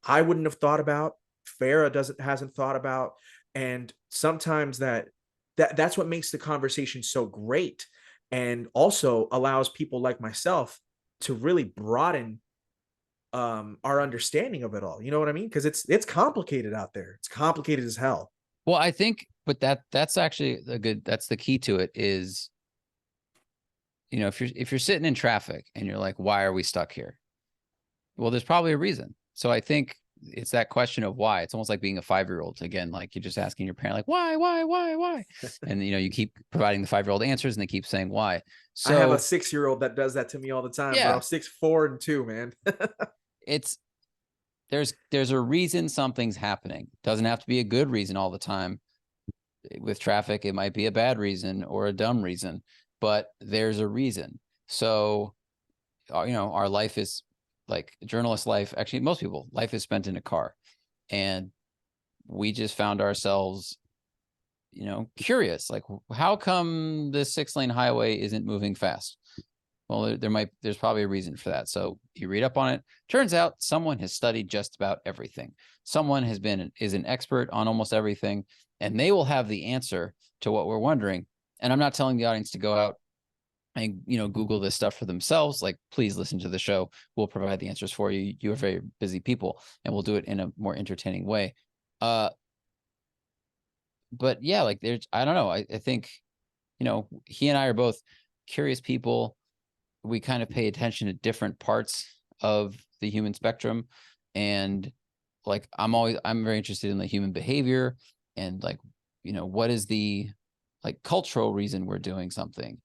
I wouldn't have thought about, Farah hasn't thought about. And sometimes that's what makes the conversation so great, and also allows people like myself to really broaden our understanding of it all. You know what I mean? Because it's complicated out there. It's complicated as hell. Well, I think, but that's actually that's the key to it is, if you're sitting in traffic and you're like, why are we stuck here? Well, there's probably a reason. So I think it's that question of why. It's almost like being a 5-year-old. Again, like you're just asking your parent, like, why? And, you keep providing the 5-year-old answers, and they keep saying why. So I have a 6-year-old that does that to me all the time. Yeah. Bro. 6, 4, and 2, man. There's a reason something's happening. Doesn't have to be a good reason all the time. with traffic, it might be a bad reason or a dumb reason, but there's a reason. So, our life is like journalist life. Actually, most people life is spent in a car, and we just found ourselves, curious, like, how come this 6-lane highway isn't moving fast? Well, there's probably a reason for that. So you read up on it. Turns out someone has studied just about everything. Someone is an expert on almost everything, and they will have the answer to what we're wondering. And I'm not telling the audience to go out and, Google this stuff for themselves. Like, please listen to the show. We'll provide the answers for you. You are very busy people, and we'll do it in a more entertaining way. But yeah, like I don't know. I think, he and I are both curious people. We kind of pay attention to different parts of the human spectrum. And like, I'm very interested in the human behavior and like, what is the like cultural reason we're doing something?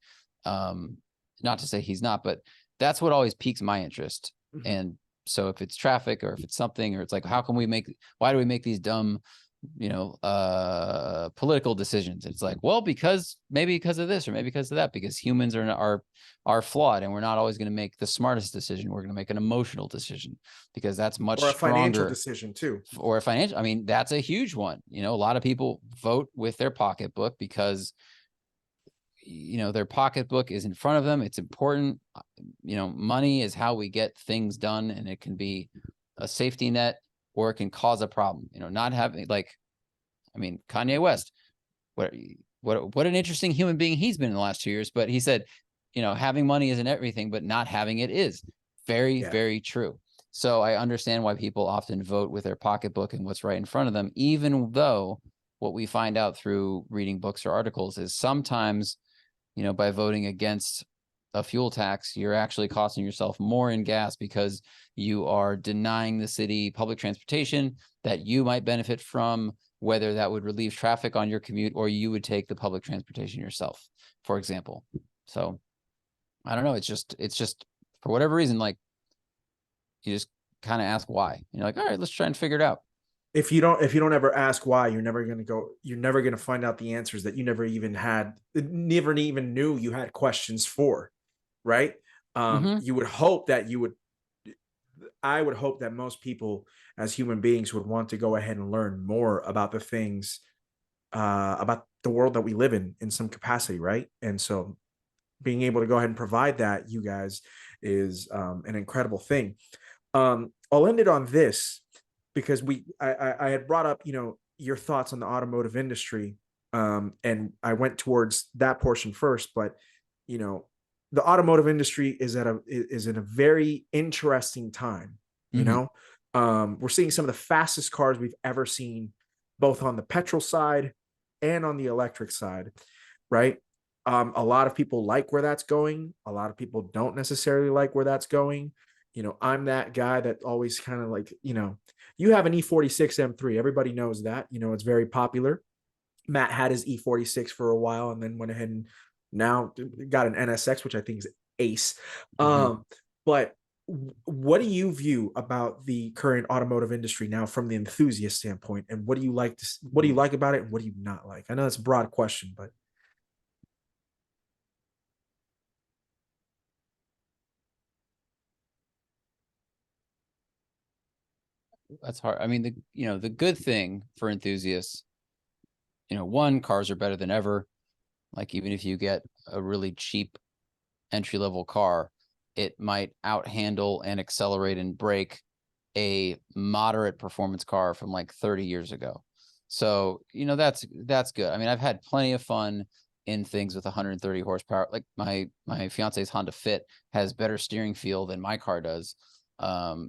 Not to say he's not, but that's what always piques my interest. Mhm. And so if it's traffic or if it's something, or it's like, why do we make these dumb, political decisions? It's like, well, maybe because of this, or maybe because of that, because humans are flawed, and we're not always going to make the smartest decision. We're going to make an emotional decision, because that's much Or a financial stronger. decision too. Or a financial, I mean, that's a huge one. A lot of people vote with their pocketbook because their pocketbook is in front of them. It's important. Money is how we get things done, and it can be a safety net, or it can cause a problem. Not having, like, I mean, Kanye West, what an interesting human being he's been in the last 2 years. But he said, having money isn't everything, but not having it is. Very, very true. So I understand why people often vote with their pocketbook and what's right in front of them, even though what we find out through reading books or articles is sometimes, by voting against a fuel tax, you're actually costing yourself more in gas, because you are denying the city public transportation that you might benefit from, whether that would relieve traffic on your commute, or you would take the public transportation yourself, for example. So I don't know. It's just for whatever reason, like, you just kind of ask why. You're like, all right, let's try and figure it out. If you don't ever ask why, you're never going to find out the answers that you never even knew you had questions for, right? You would hope that I would hope that most people as human beings would want to go ahead and learn more about the things, about the world that we live in some capacity, right? And so being able to go ahead and provide that, you guys, is an incredible thing. I'll end it on this, because I had brought up, your thoughts on the automotive industry, and I went towards that portion first. But the automotive industry is in a very interesting time. We're seeing some of the fastest cars we've ever seen, both on the petrol side and on the electric side, right? A lot of people like where that's going. A lot of people don't necessarily like where that's going. I'm that guy that always kind of like, you have an E46 M3. Everybody knows that. It's very popular. Matt had his E46 for a while, and then went ahead and now got an NSX, which I think is ace. But what do you view about the current automotive industry now from the enthusiast standpoint? And what do you like about it, and what do you not like? I know that's a broad question, but That's hard. I mean, the good thing for enthusiasts, one, cars are better than ever. Like, even if you get a really cheap entry-level car, it might outhandle and accelerate and brake a moderate performance car from like 30 years ago. So, that's good. I mean, I've had plenty of fun in things with 130 horsepower. Like my fiance's Honda Fit has better steering feel than my car does.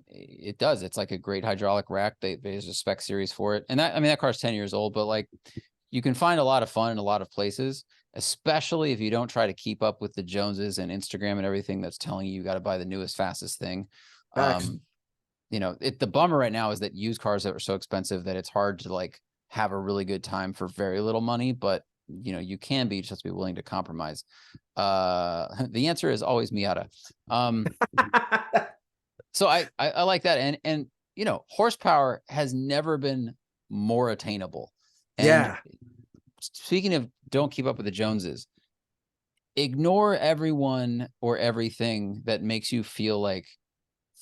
It does. It's like a great hydraulic rack. There's a spec series for it. And that car's 10 years old, but like, you can find a lot of fun in a lot of places, especially if you don't try to keep up with the Joneses and Instagram and everything that's telling you got to buy the newest, fastest thing. facts. The bummer right now is that used cars are so expensive that it's hard to like have a really good time for very little money, but you can be, just be willing to compromise. The answer is always Miata. So I like that. And horsepower has never been more attainable. And Yeah. speaking of don't keep up with the Joneses, ignore everyone or everything that makes you feel like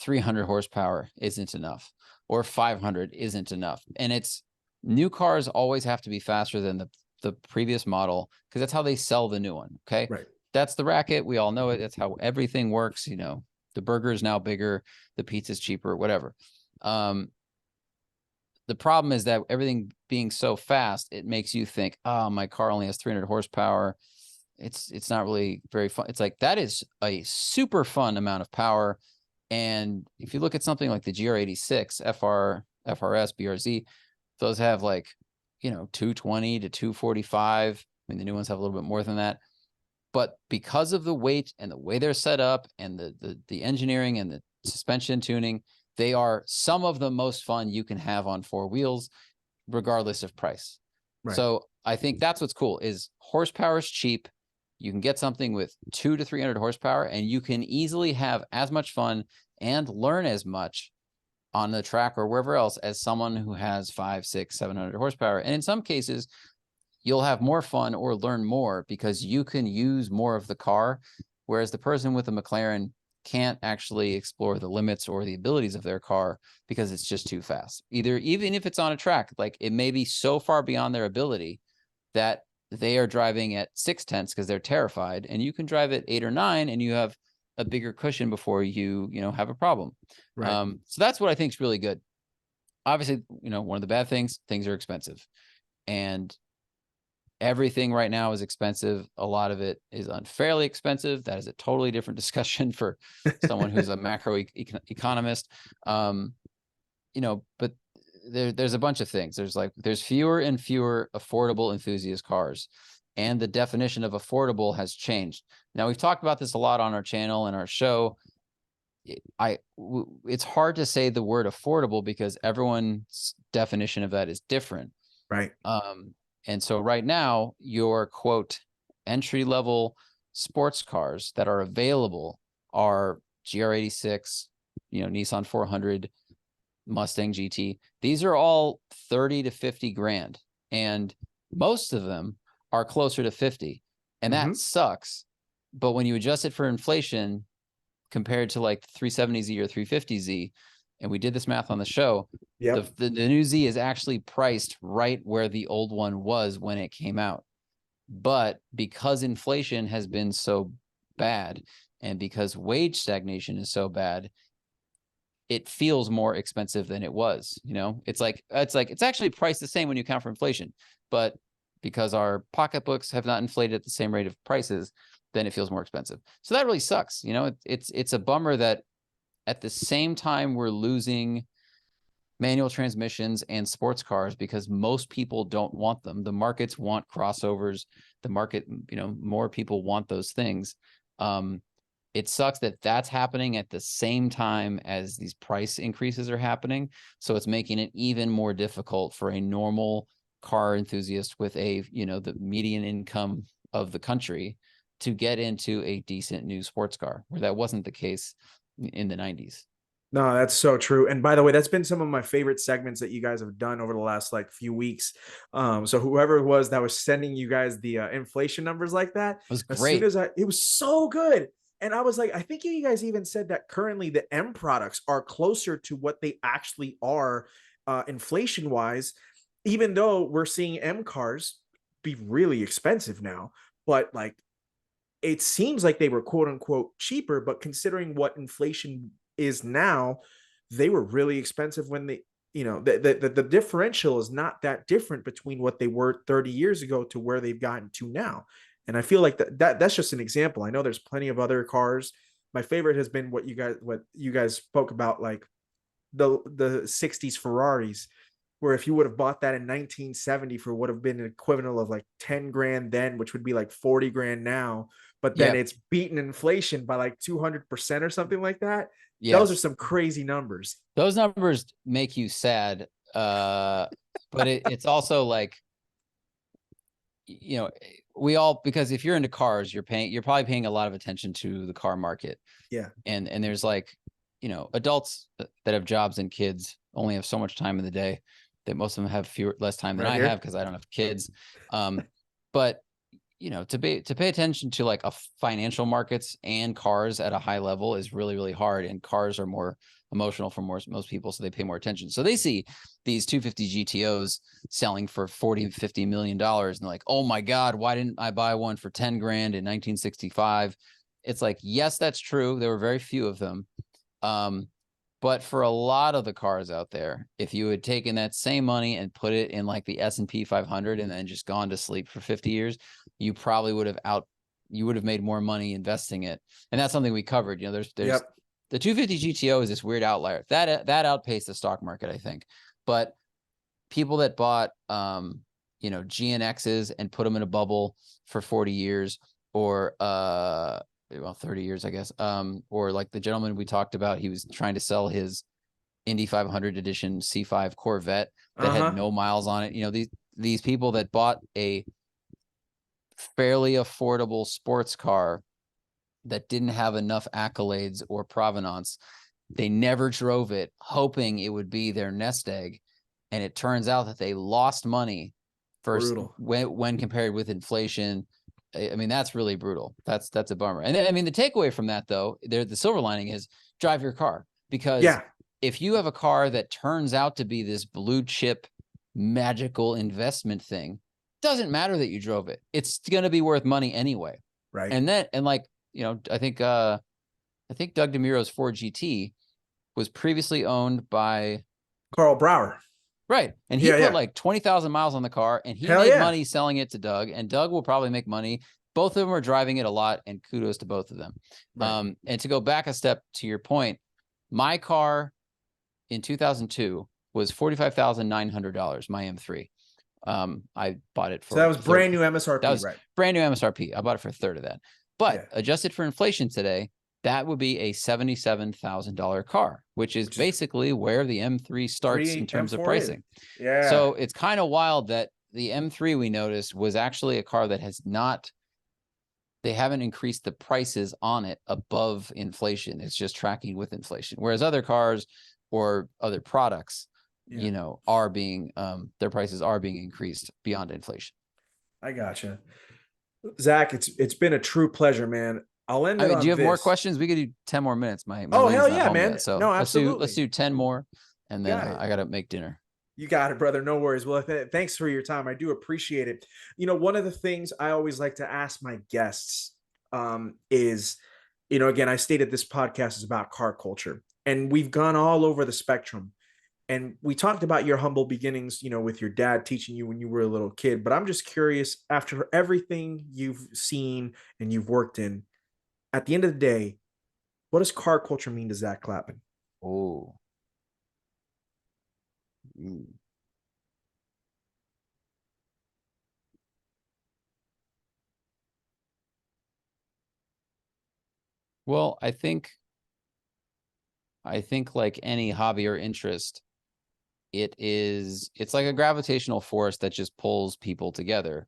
300 horsepower isn't enough or 500 isn't enough. And it's new cars always have to be faster than the previous model because that's how they sell the new one. Okay. Right. That's the racket. We all know it. That's how everything works. You know, the burger is now bigger, the pizza's cheaper, whatever. The problem is that everything being so fast, it makes you think, oh, my car only has 300 horsepower. It's not really very fun. It's like, that is a super fun amount of power. And if you look at something like the GR86, FRS, BRZ, those have like, you know, 220 to 245. I mean, the new ones have a little bit more than that. But because of the weight and the way they're set up and the engineering and the suspension tuning, they are some of the most fun you can have on four wheels, regardless of price. Right. So I think that's what's cool is horsepower is cheap. You can get something with 200 to 300 horsepower, and you can easily have as much fun and learn as much on the track or wherever else as someone who has 500, 600, 700 horsepower. And in some cases, you'll have more fun or learn more because you can use more of the car, whereas the person with a McLaren can't actually explore the limits or the abilities of their car because it's just too fast. Even if it's on a track, like it may be so far beyond their ability that they are driving at 0.6 because they're terrified, and you can drive at 8 or 9 and you have a bigger cushion before you have a problem. Right. So that's what I think is really good. Obviously, one of the bad things are expensive, and everything right now is expensive. A lot of it is unfairly expensive. That is a totally different discussion for someone who's a macro economist. But there's a bunch of things. There's fewer and fewer affordable enthusiast cars, and the definition of affordable has changed. Now, we've talked about this a lot on our channel and our show. It's hard to say the word affordable because everyone's definition of that is different. Right. And so right now, your quote entry-level sports cars that are available are GR86, Nissan 400, Mustang GT. These are all 30 to 50 grand, and most of them are closer to 50, and that sucks. But when you adjust it for inflation compared to like 370Z or 350Z, and we did this math on the show, the new Z is actually priced right where the old one was when it came out. But because inflation has been so bad, and because wage stagnation is so bad, it feels more expensive than it was. It's actually priced the same when you account for inflation, but because our pocketbooks have not inflated at the same rate of prices, then it feels more expensive. So that really sucks. It's a bummer that at the same time we're losing manual transmissions and sports cars because most people don't want them. The markets want crossovers. The market, more people want those things. It sucks that that's happening at the same time as these price increases are happening. So it's making it even more difficult for a normal car enthusiast with the median income of the country to get into a decent new sports car, where that wasn't the case in the 90s. No, that's so true. And by the way, that's been some of my favorite segments that you guys have done over the last few weeks. So whoever it was that was sending you guys the inflation numbers like that, it was as great. it was so good. And I was like, I think you guys even said that currently the M products are closer to what they actually are inflation wise, even though we're seeing M cars be really expensive now. But it seems like they were quote unquote cheaper, but considering what inflation is now, they were really expensive when they, the differential is not that different between what they were 30 years ago to where they've gotten to now. And I feel like that's just an example. I know there's plenty of other cars. My favorite has been what you guys spoke about, like the 60s Ferraris, where if you would have bought that in 1970 for what would have been an equivalent of 10 grand then, which would be 40 grand now, but then it's beaten inflation by 200% or something like that. Yes. Those are some crazy numbers. Those numbers make you sad. But it's also because if you're into cars, you're probably paying a lot of attention to the car market. Yeah. And there's adults that have jobs and kids only have so much time in the day. that most of them have less time than Right I here. have because I don't have kids. But to pay attention to like a financial markets and cars at a high level is really, really hard. And cars are more emotional for most people, so they pay more attention. So they see these 250 GTOs selling for $40-50 million, and they're like, oh my God, why didn't I buy one for 10 grand in 1965? It's like, yes, that's true. There were very few of them. But for a lot of the cars out there, if you had taken that same money and put it in like the S&P 500 and then just gone to sleep for 50 years, you probably would have made more money investing it. And that's something we covered. There's Yep. the 250 GTO is this weird outlier that outpaced the stock market, I think. But people that bought GNXs and put them in a bubble for 40 years, or 30 years, I guess. Or like the gentleman we talked about, he was trying to sell his Indy 500 edition C5 Corvette that had no miles on it. These people that bought a fairly affordable sports car that didn't have enough accolades or provenance, they never drove it, hoping it would be their nest egg. And it turns out that they lost money first when compared with inflation. I mean, that's really brutal. That's a bummer. And I mean, the takeaway from that, though, the silver lining is drive your car, because if you have a car that turns out to be this blue chip magical investment thing, doesn't matter that you drove it. It's going to be worth money anyway. Right. And I think Doug DeMuro's Ford GT was previously owned by Carl Brower. Right. And he put like 20,000 miles on the car, and he made money selling it to Doug, and Doug will probably make money. Both of them are driving it a lot, and kudos to both of them. Right. And to go back a step to your point, my car in 2002 was $45,900, my M3. I bought it for, so that was brand new MSRP. That was brand new MSRP. I bought it for a third of that. But adjusted for inflation today, that would be a $77,000 car, which is basically where the M3 starts in terms of pricing. Yeah. So it's kind of wild that the M3, we noticed, was actually a car that they haven't increased the prices on it above inflation. It's just tracking with inflation. Whereas other cars or other products, are being, their prices are being increased beyond inflation. I gotcha. Zach, it's been a true pleasure, man. I'll end it on do you have this. more questions? We could do 10 more minutes. My hell yeah, man. Yet, so no, absolutely. Let's do 10 more, and then I got to make dinner. You got it, brother. No worries. Well, thanks for your time. I do appreciate it. One of the things I always like to ask my guests is, again, I stated this podcast is about car culture, and we've gone all over the spectrum. And we talked about your humble beginnings, with your dad teaching you when you were a little kid. But I'm just curious, after everything you've seen and you've worked in, at the end of the day, what does car culture mean to Zack Klapman? Oh. Well, I think like any hobby or interest, it's like a gravitational force that just pulls people together.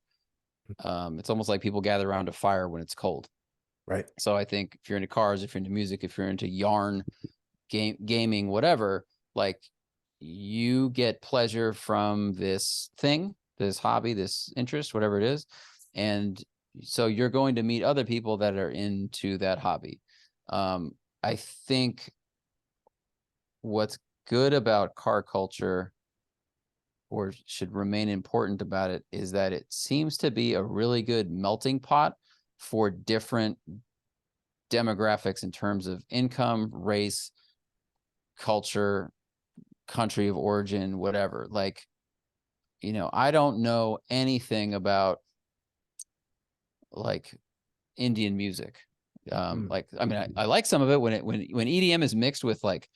It's almost like people gather around a fire when it's cold. Right. So I think if you're into cars, if you're into music, if you're into yarn, gaming, whatever, like, you get pleasure from this thing, this hobby, this interest, whatever it is. And so you're going to meet other people that are into that hobby. I think what's good about car culture, or should remain important about it, is that it seems to be a really good melting pot for different demographics in terms of income, race, culture, country of origin, whatever. Like, I don't know anything about like Indian music. Like, I mean, I like some of it when EDM is mixed with like,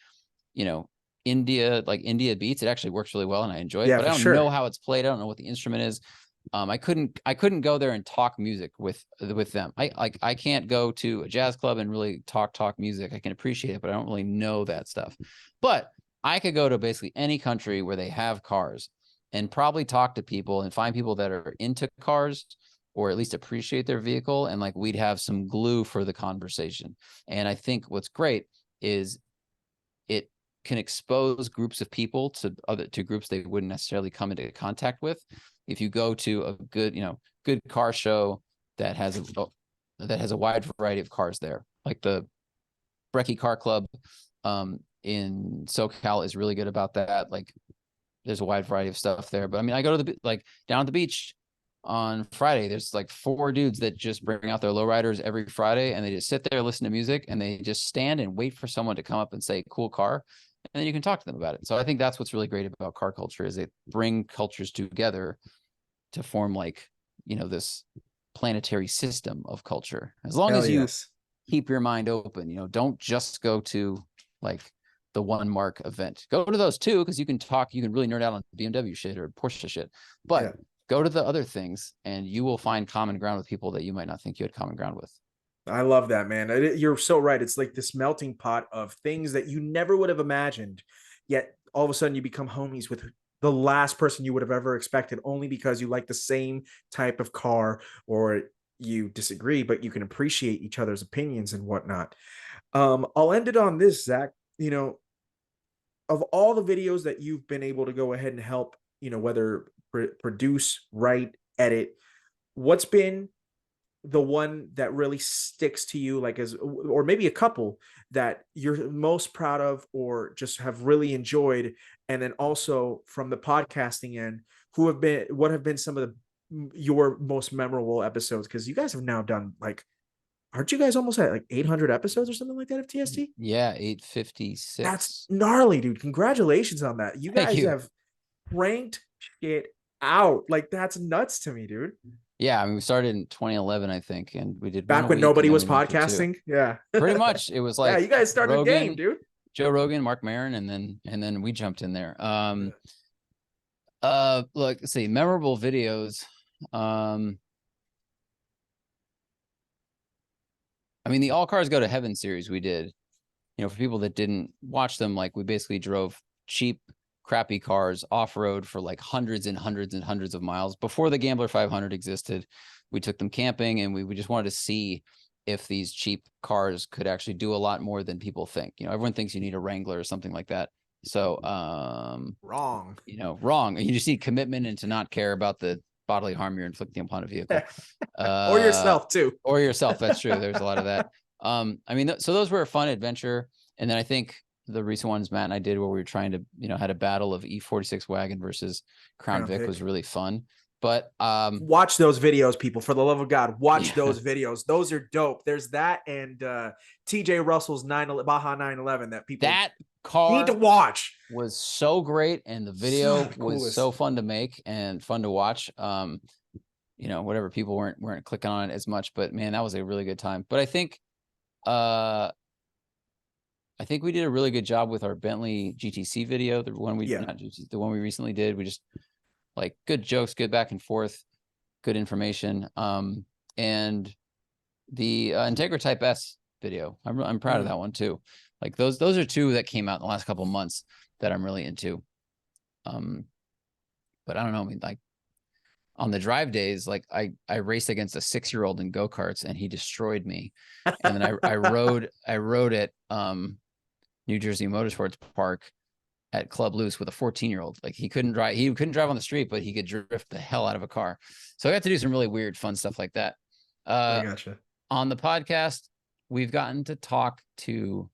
India beats, it actually works really well and I enjoy it, but I don't know how it's played. I don't know what the instrument is. I couldn't go there and talk music with them. I can't go to a jazz club and really talk music. I can appreciate it, but I don't really know that stuff. But I could go to basically any country where they have cars and probably talk to people and find people that are into cars, or at least appreciate their vehicle. And like, we'd have some glue for the conversation. And I think what's great is can expose groups of people to groups they wouldn't necessarily come into contact with. If you go to a good, good car show that has a wide variety of cars there, like the Brecky Car Club in SoCal is really good about that. Like there's a wide variety of stuff there. But I mean, I go to down at the beach on Friday, there's like 4 dudes that just bring out their lowriders every Friday, and they just sit there, listen to music, and they just stand and wait for someone to come up and say cool car, and then you can talk to them about it. So I think that's what's really great about car culture, is it bring cultures together to form like, this planetary system of culture. As long as you keep your mind open, don't just go to like the one mark event. Go to those too, because you can really nerd out on BMW shit or Porsche shit, but go to the other things and you will find common ground with people that you might not think you had common ground with. I love that, man. You're so right. It's like this melting pot of things that you never would have imagined, yet all of a sudden you become homies with the last person you would have ever expected, only because you like the same type of car, or you disagree, but you can appreciate each other's opinions and whatnot. I'll end it on this, Zach. Of all the videos that you've been able to go ahead and help, whether produce, write, edit, what's been the one that really sticks to you, like, or maybe a couple that you're most proud of or just have really enjoyed? And then also from the podcasting end, what have been some of your most memorable episodes? Because you guys have now done aren't you guys almost at like 800 episodes or something like that of TST? Yeah, 856. That's gnarly, dude. Congratulations on that. You guys have cranked shit out. Like, that's nuts to me, dude. Yeah, I mean, we started in 2011, I think, and we did back when nobody was podcasting. Yeah, pretty much. It was like, yeah, you guys started Rogan, the game, dude. Joe Rogan, Mark Maron, and then we jumped in there. Look, let's see, memorable videos. I mean, the All Cars Go to Heaven series we did, for people that didn't watch them, like we basically drove cheap, crappy cars off-road for like hundreds and hundreds and hundreds of miles before the Gambler 500 existed. We took them camping, and we just wanted to see if these cheap cars could actually do a lot more than people think. Everyone thinks you need a Wrangler or something like that. So wrong. Wrong. You just need commitment and to not care about the bodily harm you're inflicting upon a vehicle. Or yourself too. Or yourself. That's true. There's a lot of that. I mean, so those were a fun adventure. And then I think the recent ones Matt and I did where we were trying to, had a battle of E46 wagon versus Crown Vic was really fun. But watch those videos, people, for the love of God. Watch those videos. Those are dope. There's that and TJ Russell's Baja 911 that people car need to watch. Was so great, and the video was so fun to make and fun to watch. Whatever, people weren't clicking on it as much, but man, that was a really good time. But I think we did a really good job with our Bentley GTC video, the one we the one we recently did. We just like good jokes, good back and forth, good information. And the Integra Type S video, I'm proud of that one too. Like those are 2 that came out in the last couple of months that I'm really into. But I don't know. I mean, like on the drive days, like I raced against a 6-year-old in go-karts, and he destroyed me. And then I rode at New Jersey Motorsports Park at Club Loose with a 14-year-old. Like he couldn't drive on the street, but he could drift the hell out of a car. So I got to do some really weird, fun stuff like that. I gotcha. On the podcast, we've gotten to talk to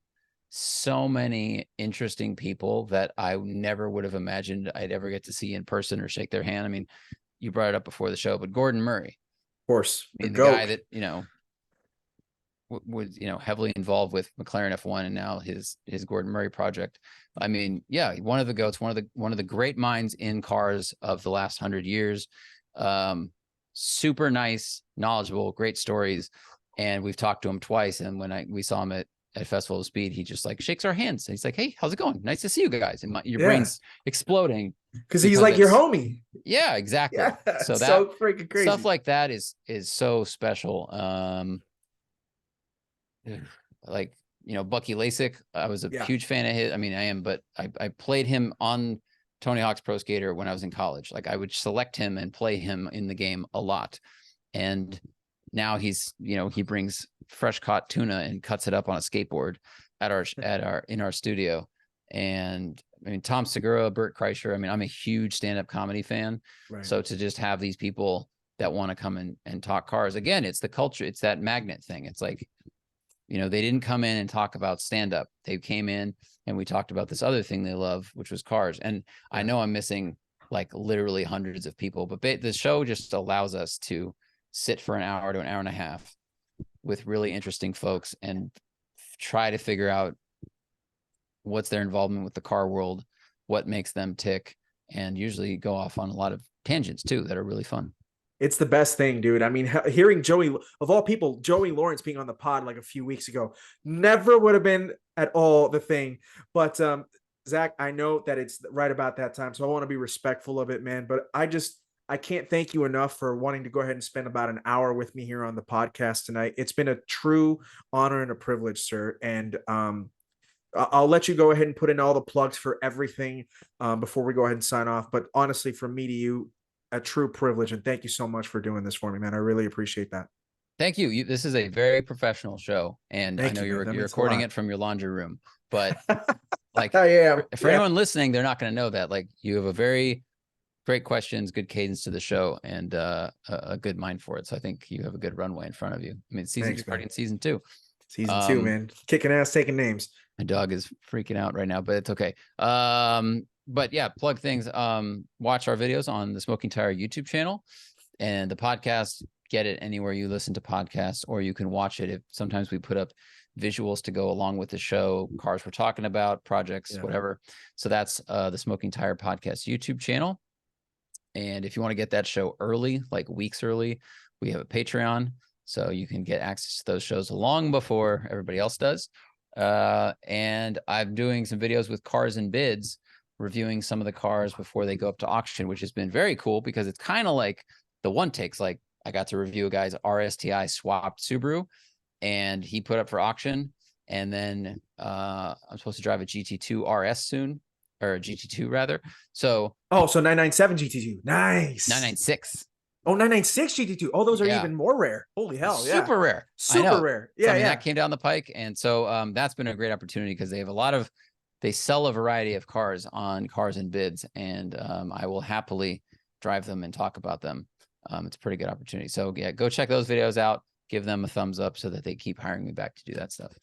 so many interesting people that I never would have imagined I'd ever get to see in person or shake their hand. I mean, you brought it up before the show, but Gordon Murray, of course, the guy that, was, heavily involved with McLaren F1 and now his Gordon Murray project. I mean, yeah, one of the GOATs, one of the great minds in cars of the last 100 years. Super nice, knowledgeable, great stories. And we've talked to him twice. And when we saw him at Festival of Speed, he just like shakes our hands. And he's like, "Hey, how's it going? Nice to see you guys." And your brain's exploding because he's like your homie. Yeah, exactly. Yeah, so that so freaking crazy stuff like that is so special. Like, Bucky Lasik, I was a huge fan of his. I mean, I am, but I played him on Tony Hawk's Pro Skater when I was in college. Like I would select him and play him in the game a lot. And now he's, he brings fresh caught tuna and cuts it up on a skateboard in our studio. And I mean, Tom Segura, Bert Kreischer. I mean, I'm a huge stand-up comedy fan. Right. So to just have these people that want to come in and talk cars, again, it's the culture. It's that magnet thing. It's like, you know, they didn't come in and talk about stand-up. They came in and we talked about this other thing they love, which was cars. And Yeah. I know I'm missing like literally hundreds of people, but the show just allows us to sit for an hour to an hour and a half with really interesting folks and try to figure out what's their involvement with the car world, what makes them tick, and usually go off on a lot of tangents too that are really fun. It's the best thing, dude. I mean, hearing Joey, of all people, Joey Lawrence being on the pod like a few weeks ago, never would have been at all the thing. But Zach, I know that it's right about that time, so I want to be respectful of it, man. But I can't thank you enough for wanting to go ahead and spend about an hour with me here on the podcast tonight. It's been a true honor and a privilege, sir. And I'll let you go ahead and put in all the plugs for everything before we go ahead and sign off. But honestly, from me to you, a true privilege. And thank you so much for doing this for me, man. I really appreciate that. Thank you. This is a very professional show. And I know you're recording it from your laundry room, but like for anyone listening, they're not going to know that. Like, you have a very great questions, good cadence to the show, and a good mind for it. So I think you have a good runway in front of you. I mean, season's starting season 2. Season 2, man. Kicking ass, taking names. My dog is freaking out right now, but it's okay. But yeah, plug things. Watch our videos on the Smoking Tire YouTube channel and the podcast. Get it anywhere you listen to podcasts, or you can watch it. If sometimes we put up visuals to go along with the show, cars we're talking about, projects, whatever. So that's the Smoking Tire Podcast YouTube channel. And if you want to get that show early, like weeks early, we have a Patreon, so you can get access to those shows long before everybody else does. And I'm doing some videos with Cars and Bids, reviewing some of the cars before they go up to auction, which has been very cool because it's kind of like the one takes. Like, I got to review a guy's RSTI swapped Subaru, and he put up for auction. And then I'm supposed to drive a GT2 RS soon, or a GT2 rather. So so 997 GT2, nice. 996. Oh, 996 GT2. Oh, those are even more rare. Holy hell, super rare, super rare. Yeah, so, I mean, that came down the pike, and so that's been a great opportunity because they have they sell a variety of cars on Cars and Bids, and I will happily drive them and talk about them. It's a pretty good opportunity. So yeah, go check those videos out. Give them a thumbs up so that they keep hiring me back to do that stuff.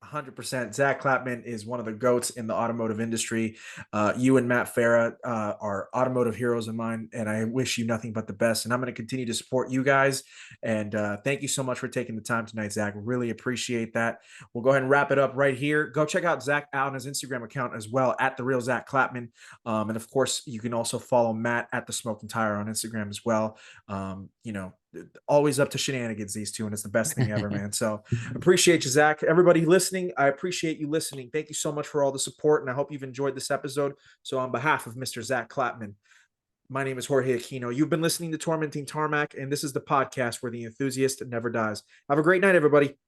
100%. Zack Klapman is one of the GOATs in the automotive industry. You and Matt Farah are automotive heroes of mine, and I wish you nothing but the best. And I'm going to continue to support you guys. And thank you so much for taking the time tonight, Zach. Really appreciate that. We'll go ahead and wrap it up right here. Go check out Zach out on his Instagram account as well, at The Real Zack Klapman. And of course, you can also follow Matt at The Smoking Tire on Instagram as well. You know, always up to shenanigans, these two, and it's the best thing ever, man. So appreciate you, Zach. Everybody listening, I appreciate you listening. Thank you so much for all the support, and I hope you've enjoyed this episode. So on behalf of Mr. Zack Klapman, my name is Jorge Aquino. You've been listening to Tormenting Tarmac, and this is the podcast where the enthusiast never dies. Have a great night, everybody.